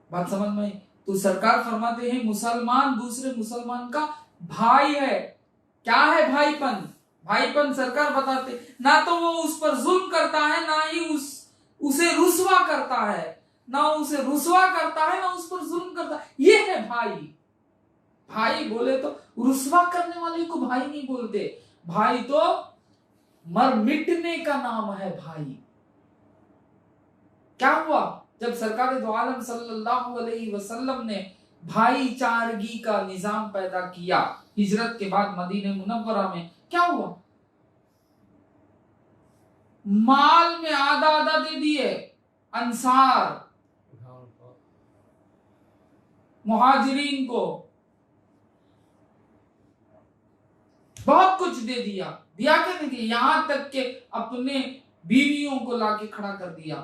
बात समझ में। तो सरकार फरमाते हैं मुसलमान दूसरे मुसलमान का भाई है। क्या है भाईपन? भाईपन सरकार बताते, ना तो वो उस पर जुल्म करता है, ना ही उसे रुसवा करता है, ना उसे रुसवा करता है, ना उस पर जुल्म करता है। ये है भाई। भाई बोले तो रुसवा करने वाले को भाई नहीं बोलते। भाई तो मर मिटने का नाम है भाई। क्या हुआ जब सरकार दो आलम सल्लल्लाहु अलैहि वसल्लम ने भाईचारगी का निजाम पैदा किया हिजरत के बाद मदीने मुनव्वरा में? क्या हुआ? माल में आधा आधा दे दिए अंसार मुहाजिरीन को, बहुत कुछ दे दिया क्या नहीं दिया, यहां तक के अपने बीवियों को लाके खड़ा कर दिया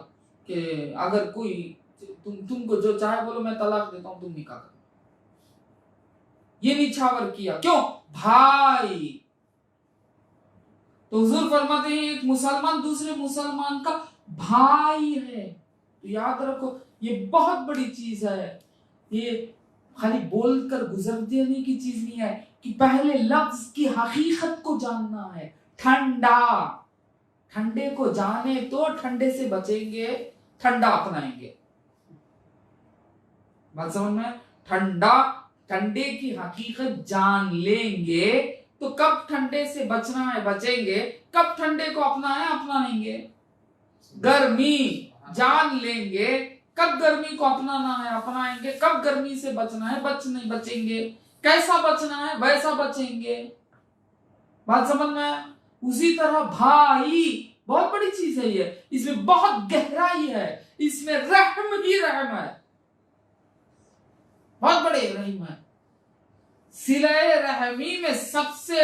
कि अगर कोई तुमको जो चाहे बोलो, मैं तलाक देता हूं, तुम निकाह करो। ये निछावर किया, क्यों? भाई। तो हुजूर फरमाते हैं एक मुसलमान दूसरे मुसलमान का भाई है। तो याद रखो, ये बहुत बड़ी चीज है। ये खाली बोलकर गुजर देने की चीज नहीं है कि पहले लफ्ज की हकीकत को जानना है। ठंडे को जाने तो ठंडे से बचेंगे, ठंडा अपनाएंगे। बात समझ में? ठंडे की हकीकत जान लेंगे तो कब ठंडे से बचना है बचेंगे, कब ठंडे को अपना है अपनाएंगे। गर्मी जान लेंगे, कब गर्मी को अपनाना है अपनाएंगे, कब गर्मी से बचना है बचेंगे, कैसा बचना है वैसा बचेंगे। बात समझ में? उसी तरह भाई बहुत बड़ी चीज है ये, इसमें बहुत गहराई है, इसमें रहम ही रहम है, बहुत बड़े रहम है। सिले रहमी में सबसे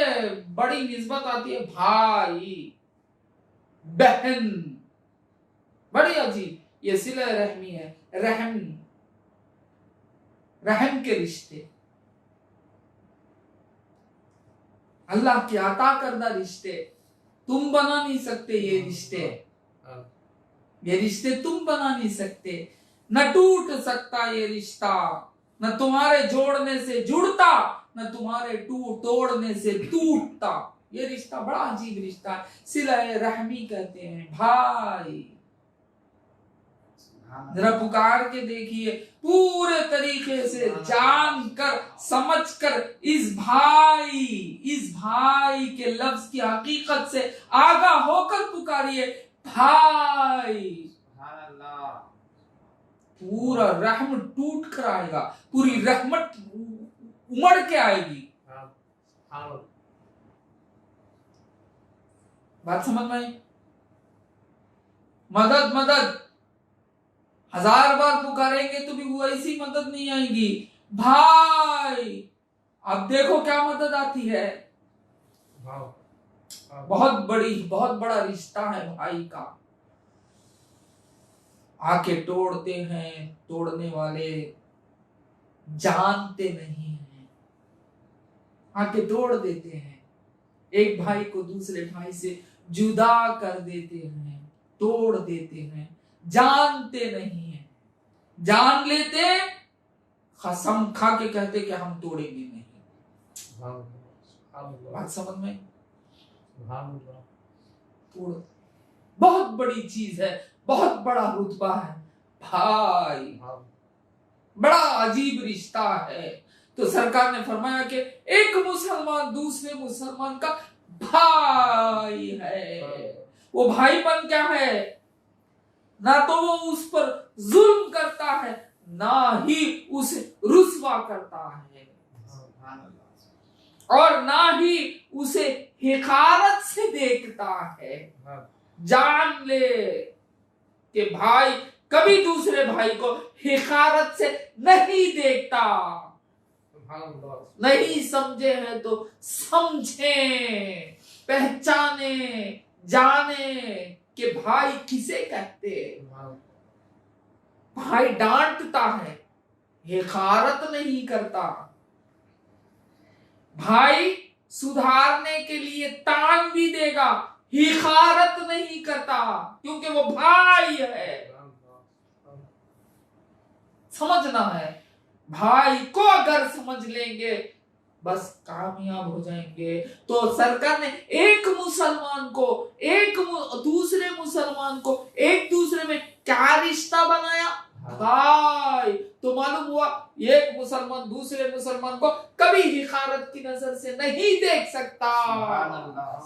बड़ी निस्बत आती है भाई बहन, बड़ी अजीब ये सिले रहमी है। रहम के रिश्ते, अल्लाह के अता करदा रिश्ते, तुम बना नहीं सकते ये रिश्ते तुम बना नहीं सकते। न टूट सकता ये रिश्ता, न तुम्हारे जोड़ने से जुड़ता, न तुम्हारे तोड़ने से टूटता। ये रिश्ता बड़ा अजीब रिश्ता है, सिले रहमी कहते हैं भाई। जरा पुकार के देखिए, पूरे तरीके से जानकर समझकर इस भाई के लफ्ज की हकीकत से आगाह होकर पुकारिए भाई। पूरा रहम टूट कर आएगा, पूरी रहमत उमड़ के आएगी। बात समझ में आई? मदद 1000 बार पुकारेंगे तो भी वो ऐसी मदद नहीं आएगी भाई। अब देखो क्या मदद आती है, बहुत बड़ा रिश्ता है भाई का। आके तोड़ते हैं, तोड़ने वाले जानते नहीं हैं, आके तोड़ देते हैं, एक भाई को दूसरे भाई से जुदा कर देते हैं, तोड़ देते हैं, जानते नहीं हैं। जान लेते, कसम खा के कहते कि हम तोड़ेंगे नहीं। बात समझ में? तोड़ बहुत बड़ी चीज है, बहुत बड़ा रुतबा है भाई, बड़ा अजीब रिश्ता है। तो सरकार ने फरमाया कि एक मुसलमान दूसरे मुसलमान का भाई है। वो भाईपन क्या है? ना तो वो उस पर जुल्म करता है, ना ही उसे रुसवा करता है, और ना ही उसे हिकारत से देखता है। जान ले कि भाई कभी दूसरे भाई को हिकारत से नहीं देखता। नहीं समझे हैं तो समझें, पहचाने, जाने कि भाई किसे कहते हैं। भाई डांटता है, हिकारत नहीं करता। भाई सुधारने के लिए तान भी देगा, हिकारत नहीं करता, क्योंकि वो भाई है। समझना है, भाई को अगर समझ लेंगे बस कामयाब हो जाएंगे। तो सरकार ने एक मुसलमान को दूसरे मुसलमान को एक दूसरे में क्या रिश्ता बनाया, भाई। तो मालूम हुआ एक मुसलमान दूसरे मुसलमान को कभी हिकारत की नजर से नहीं देख सकता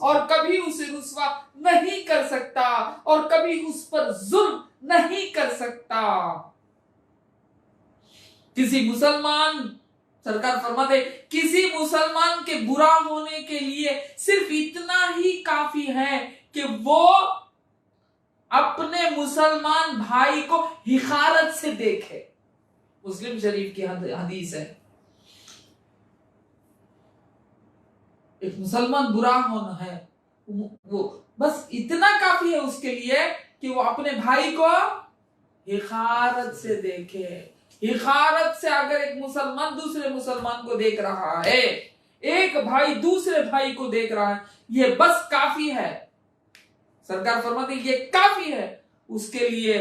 और कभी उसे रुस्वा नहीं कर सकता और कभी उस पर जुल्म नहीं कर सकता। किसी मुसलमान, सरकार फरमाते, किसी मुसलमान के बुरा होने के लिए सिर्फ इतना ही काफी है कि वो अपने मुसलमान भाई को हिकारत से देखे। मुस्लिम शरीफ की हदीस है। एक मुसलमान बुरा होना है, वो बस इतना काफी है उसके लिए कि वो अपने भाई को हिकारत से देखे। हिकारत से अगर एक मुसलमान दूसरे मुसलमान को देख रहा है, एक भाई दूसरे भाई को देख रहा है, ये बस काफी है। सरकार फरमाती ये काफी है उसके लिए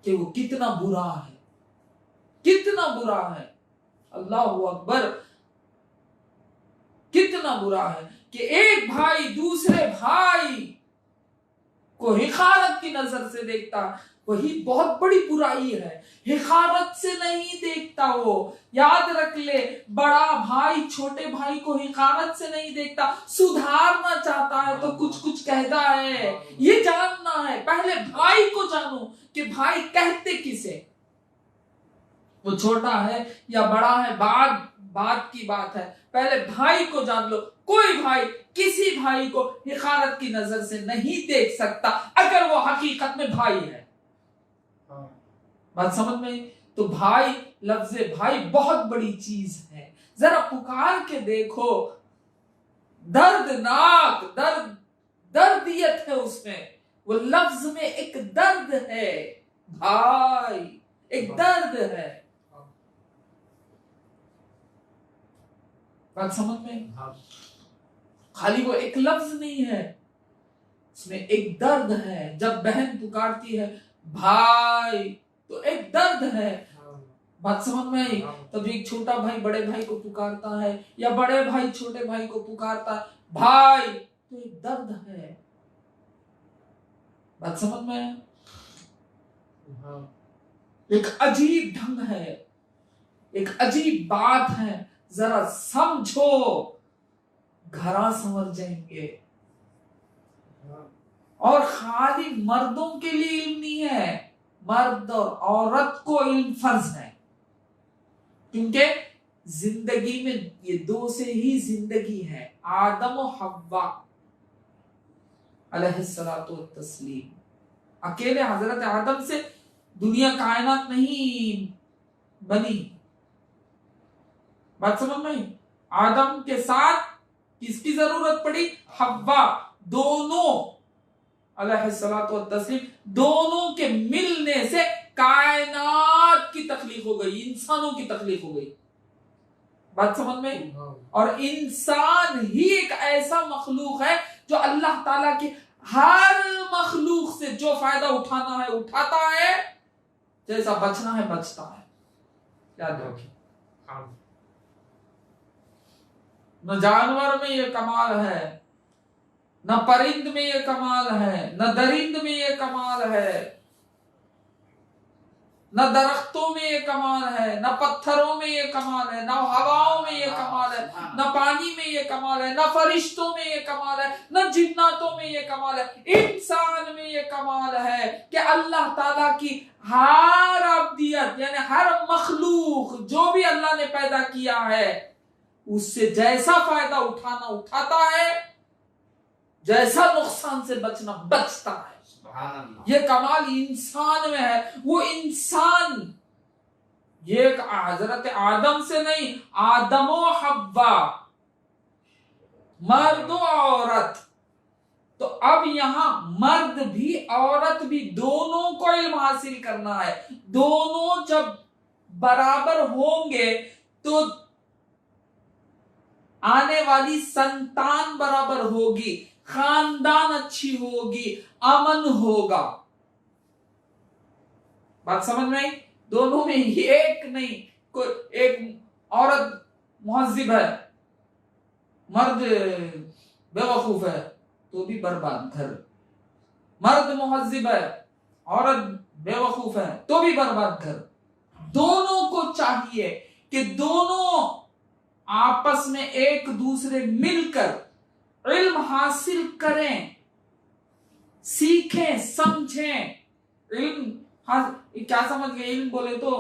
कि वो कितना बुरा है, कितना बुरा है। अल्लाह अकबर, कितना बुरा है कि एक भाई दूसरे भाई को हिकारत की नजर से देखता, वही बहुत बड़ी बुराई है। हिकारत से नहीं देखता वो, याद रख ले। बड़ा भाई छोटे भाई को हिकारत से नहीं देखता, सुधारना चाहता है तो कुछ कुछ कहता है, ये जानना है। पहले भाई को जानो कि भाई कहते किसे, वो छोटा है या बड़ा है, बात की बात है। पहले भाई को जान लो। कोई भाई किसी भाई को हिकारत की नजर से नहीं देख सकता अगर वो हकीकत में भाई है। बात समझ में? तो भाई, लफ्ज़े भाई बहुत बड़ी चीज है। जरा पुकार के देखो, दर्दनाक दर्दियत है उसमें। वो लफ्ज में एक दर्द है भाई, एक दर्द है। बात समझ में? खाली वो एक लफ्ज नहीं है, उसमें एक दर्द है। जब बहन पुकारती है भाई तो एक दर्द है। बात समझ में आई? तब एक छोटा भाई बड़े भाई को पुकारता है या बड़े भाई छोटे भाई को पुकारता है भाई, तो एक दर्द है। बात समझ में? एक अजीब ढंग है, एक अजीब बात है। जरा समझो, घरा संवर जाएंगे। और खाली मर्दों के लिए इल्म नहीं है, मर्द और औरत को इल्म फर्ज है। क्योंकि जिंदगी में ये दो से ही जिंदगी है, आदम और हव्वा अलैहिस्सलातु वत्तस्लीम। अकेले हजरत आदम से दुनिया कायनात नहीं बनी। बात समझ में? आदम के साथ किसकी जरूरत पड़ी? हव्वा। दोनों अलैहिस्सलातु वत्तस्लीम, दोनों के मिलने से कायनात की तख्लीक हो गई, इंसानों की तख्लीक हो गई। बात समझ में? और इंसान ही एक ऐसा मखलूक है जो अल्लाह ताला की हर मखलूक से जो फायदा उठाना है उठाता है, जैसा बचना है बचता है। याद रखिए, न जानवर में ये कमाल है, न परिंद में ये कमाल है, न दरिंद में ये कमाल है, न दरख्तों में ये कमाल है, न पत्थरों में ये कमाल है, न हवाओं में ये कमाल है, न पानी में ये कमाल है, न फरिश्तों में ये कमाल है, न जिन्नातों में ये कमाल है। इंसान में ये कमाल है कि अल्लाह ताला की हर अब्दियत यानी हर मखलूक जो भी अल्लाह ने पैदा किया है उससे जैसा फायदा उठाना उठाता है, जैसा नुकसान से बचता है। ये कमाल इंसान में है। वो इंसान ये हजरत आदम से नहीं, आदमो हव्वा, मर्द औरत। तो अब यहां मर्द भी औरत भी दोनों को इल्म हासिल करना है। दोनों जब बराबर होंगे तो आने वाली संतान बराबर होगी, खानदान अच्छी होगी, अमन होगा। बात समझ में आई? दोनों में एक नहीं, कोई एक औरत मुहज्जिब है, मर्द बेवकूफ है तो भी बर्बाद घर। मर्द मुहज्जिब है, औरत बेवकूफ है तो भी बर्बाद घर। दोनों को चाहिए कि दोनों आपस में एक दूसरे मिलकर इल्म हासिल करें, सीखें, समझें। इल्म क्या समझ गए? इल्म बोले तो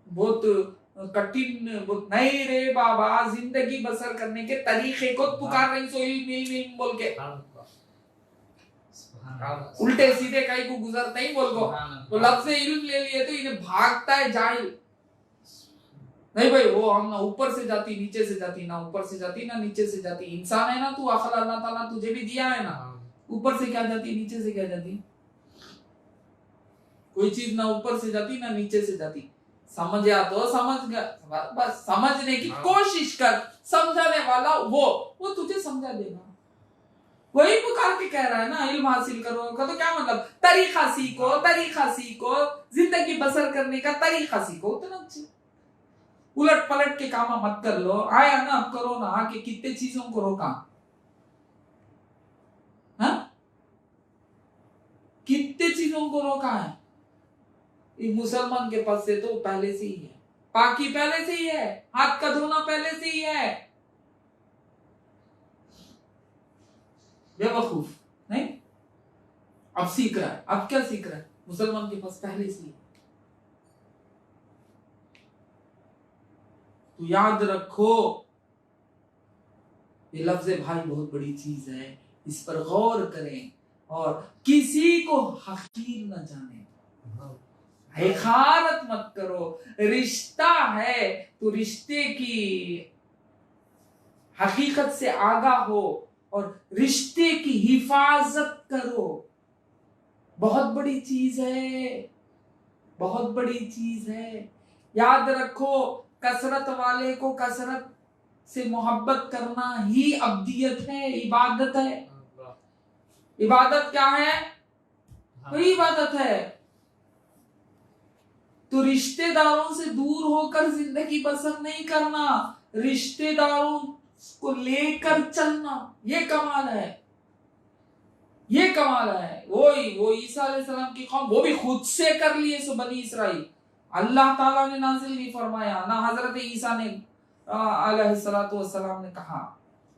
बहुत कठिन, बहुत नहीं रे बाबा, जिंदगी बसर करने के तरीके को पुकार रही सो इल्म इल्म इल्म बोल के। उल्टे सीधे कहीं को गुजरता ही बोल को तो लफ्ज़ इल्म ले लिए तो इन्हें भागता है जाहिल। नहीं भाई, वो हम ना ऊपर से जाती नीचे से जाती, ना ऊपर से जाती ना नीचे से जाती। इंसान है ना तू, अकल अल्लाह ताला तुझे भी दिया है ना, ऊपर से क्या जाती नीचे से क्या जाती? कोई चीज ना ऊपर से जाती ना नीचे से जाती। समझ या तो समझ गया, बस समझने की कोशिश कर। समझाने वाला वो तुझे समझा देगा। वही पुकार के कह रहा है ना इल्म हासिल करो का तो क्या मतलब? तरीका सीखो, जिंदगी बसर करने का तरीका सीखो, उतना अच्छा। उलट पलट के काम मत कर लो। आया ना, अब करो ना, आके कितने चीजों को रोका, कितने चीजों को रोका है। मुसलमान के पास से तो पहले से ही है, पाकी पहले से ही है, हाथ का धोना पहले से ही है। बेवकूफ नहीं, अब सीख रहा है। अब क्या सीख रहा है? मुसलमान के पास पहले से ही है। तो याद रखो, ये लफ्ज़ भाई बहुत बड़ी चीज है, इस पर गौर करें और किसी को हकीर न जाने, हकारत मत करो। रिश्ता है तो रिश्ते की हकीकत से आगाह हो और रिश्ते की हिफाजत करो। बहुत बड़ी चीज है, बहुत बड़ी चीज है। याद रखो, कसरत वाले को कसरत से मोहब्बत करना ही अब्दियत है, इबादत है। इबादत क्या है? वही इबादत है। तो रिश्तेदारों से दूर होकर जिंदगी बसर नहीं करना, रिश्तेदारों को लेकर चलना, ये कमाल है, ये कमाल है। वो ईसा अलैहिस्सलाम की कौम, वो भी खुद से कर लिए सो बनी इसराइल। अल्लाह ताला ने नाजिल नहीं फरमाया, ना हजरत ईसा ने अलैहिस्सलातु वस्सलाम ने कहा।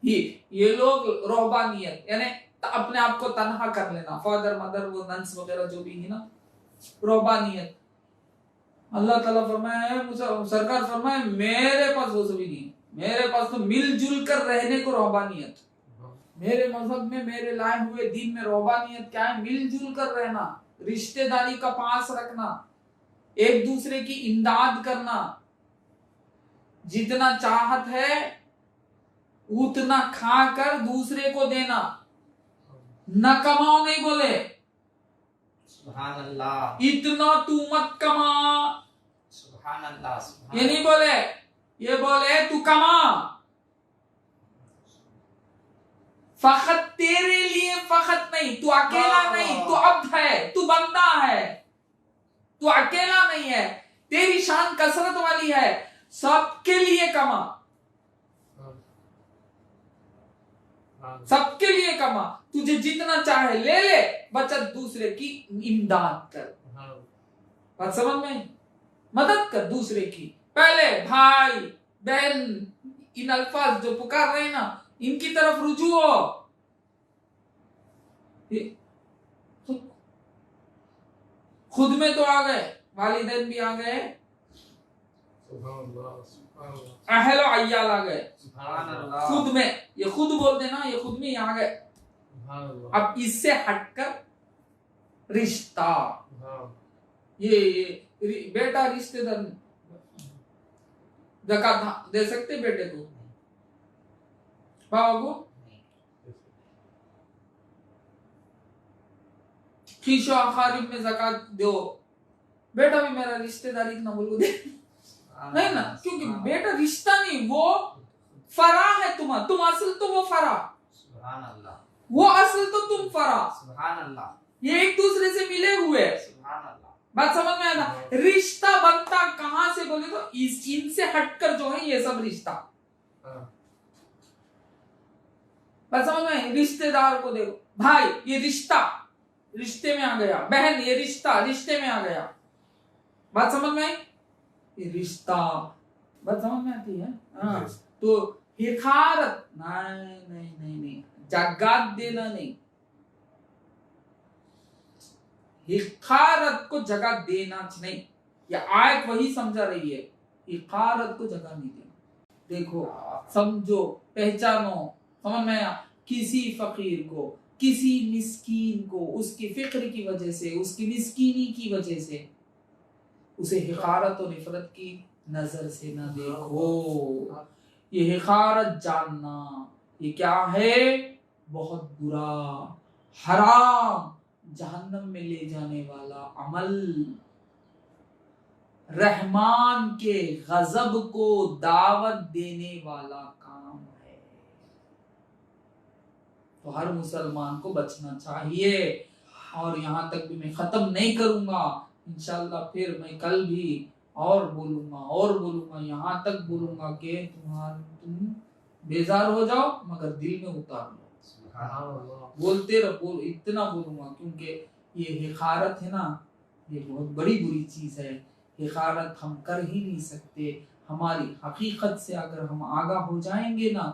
ये लोग रोहबानियत यानी अपने आप को तन्हा कर लेना, फादर मदर वो नन्स वगैरह जो भी है ना, रोहबानियत। अल्लाह ताला फरमाया, सरकार फरमाए मेरे पास वो सभी नहीं, मेरे पास तो मिलजुल कर रहने को रोहबानियत। मेरे मजहब में, मेरे लाए हुए दीन में रोहबानियत क्या है? मिलजुल कर रहना, रिश्तेदारी का पास रखना, एक दूसरे की इमदाद करना। जितना चाहत है उतना खाकर दूसरे को देना, न कमाओ नहीं बोले, सुभान अल्लाह, इतना तू मत कमा, सुभान अल्लाह, ये नहीं बोले, ये बोले तू कमा फकत तेरे लिए, फकत नहीं, तू अकेला नहीं, तू अब्द है, तू बंदा है, तू अकेला नहीं है, तेरी शान कसरत वाली है, सबके लिए कमा, सबके लिए कमा, तुझे जितना चाहे ले ले, बचत दूसरे की इमदाद कर। बात समझ में? मदद कर दूसरे की। पहले भाई बहन इन अल्फाज जो पुकार रहे ना, इनकी तरफ रुजू हो। खुद में तो आ गए, वालिदैन भी आ गए, अहल अय्याल आ गए, खुद में, ये खुद बोल देना, ये खुद में ही आ गए। अब इससे हटकर रिश्ता, ये बेटा रिश्तेदार ज़कात दे सकते बेटे को, बाबा को खीशो अखारिब में ज़कात दो, बेटा भी मेरा रिश्तेदारी ना बोलो दे नहीं ना, क्योंकि बेटा रिश्ता नहीं, वो फरा है तुम्हारा, तुम असल तो वो फरा, सुभान अल्लाह, वो असल तो तुम फरा, सुभान अल्लाह, ये एक दूसरे से मिले हुए। सुभान अल्लाह। बात समझ में आया? रिश्ता बनता कहां से बोले तो इनसे हटकर जो है ये सब रिश्ता। बात समझ में? रिश्तेदार को देखो, भाई ये रिश्ता रिश्ते में आ गया, बहन ये रिश्ता रिश्ते में आ गया। बात समझ में आई? ये रिश्ता, बात समझ में आती है? हाँ, तो हिखारत नहीं नहीं नहीं नहीं, जगात देना नहीं, हिखारत को जगह देना नहीं, ये आयत वही समझा रही है, हिखारत को जगह नहीं देना। देखो समझो, पहचानो, समझ में आया? किसी फकीर को, किसी मिस्कीन को उसकी फिक्र की वजह से, उसकी मिस्कीनी की वजह से उसे हिकारत और नफरत की नजर से न देखो। ये हिकारत जानना ये क्या है? बहुत बुरा, हराम, जहन्नम में ले जाने वाला अमल, रहमान के गजब को दावत देने वाला काम है। तो हर मुसलमान को बचना चाहिए। और यहाँ तक भी मैं खत्म नहीं करूंगा, इंशाल्लाह फिर मैं कल भी और बोलूंगा, यहाँ तक बोलूंगा कि तुम बेजार हो जाओ मगर दिल में उतार लो, बोलते रहो, इतना बोलूंगा, क्योंकि ये हिकारत है ना, ये बहुत बड़ी बुरी चीज है। हिकारत हम कर ही नहीं सकते, हमारी हकीकत से अगर हम आगाह हो जाएंगे ना,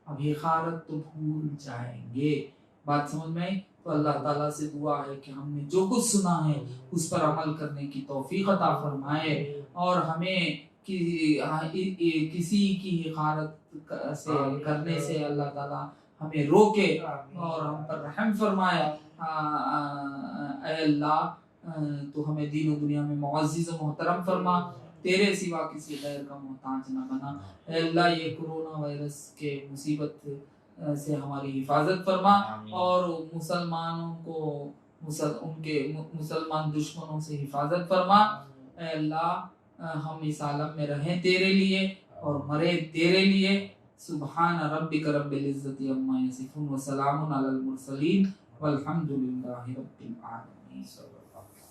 अब हिकारत तो भूल जाएंगे। बात समझ में आई? तो अल्लाह ताला से दुआ है कि हमने जो कुछ सुना है उस पर अमल करने की तौफीक अता फरमाए, और हमें किसी की हिकारत से करने से अल्लाह ताला हमें रोके और हम पर रहम फरमाए। अल्लाह तो हमें दीन और दुनिया में मुअज़्ज़िज़ और मोहतरम फरमा, तेरे सिवा किसी गैर का मोहताज ना बना। अल्लाह ये कोरोना वायरस के मुसीबत से हमारी हिफाजत फरमा, और मुसलमानों को उनके मुसलमान दुश्मनों से हिफाजत फरमा। अल्लाह हम इस आलम में रहें तेरे लिए और मरे तेरे लिए। सुब्हान रब्बिक रब्बिल इज्जति अम्मा यसिफून व सलामुन अलल मुरसलीन वल्हम्दुलिल्लाहि रब्बिल आलमीन।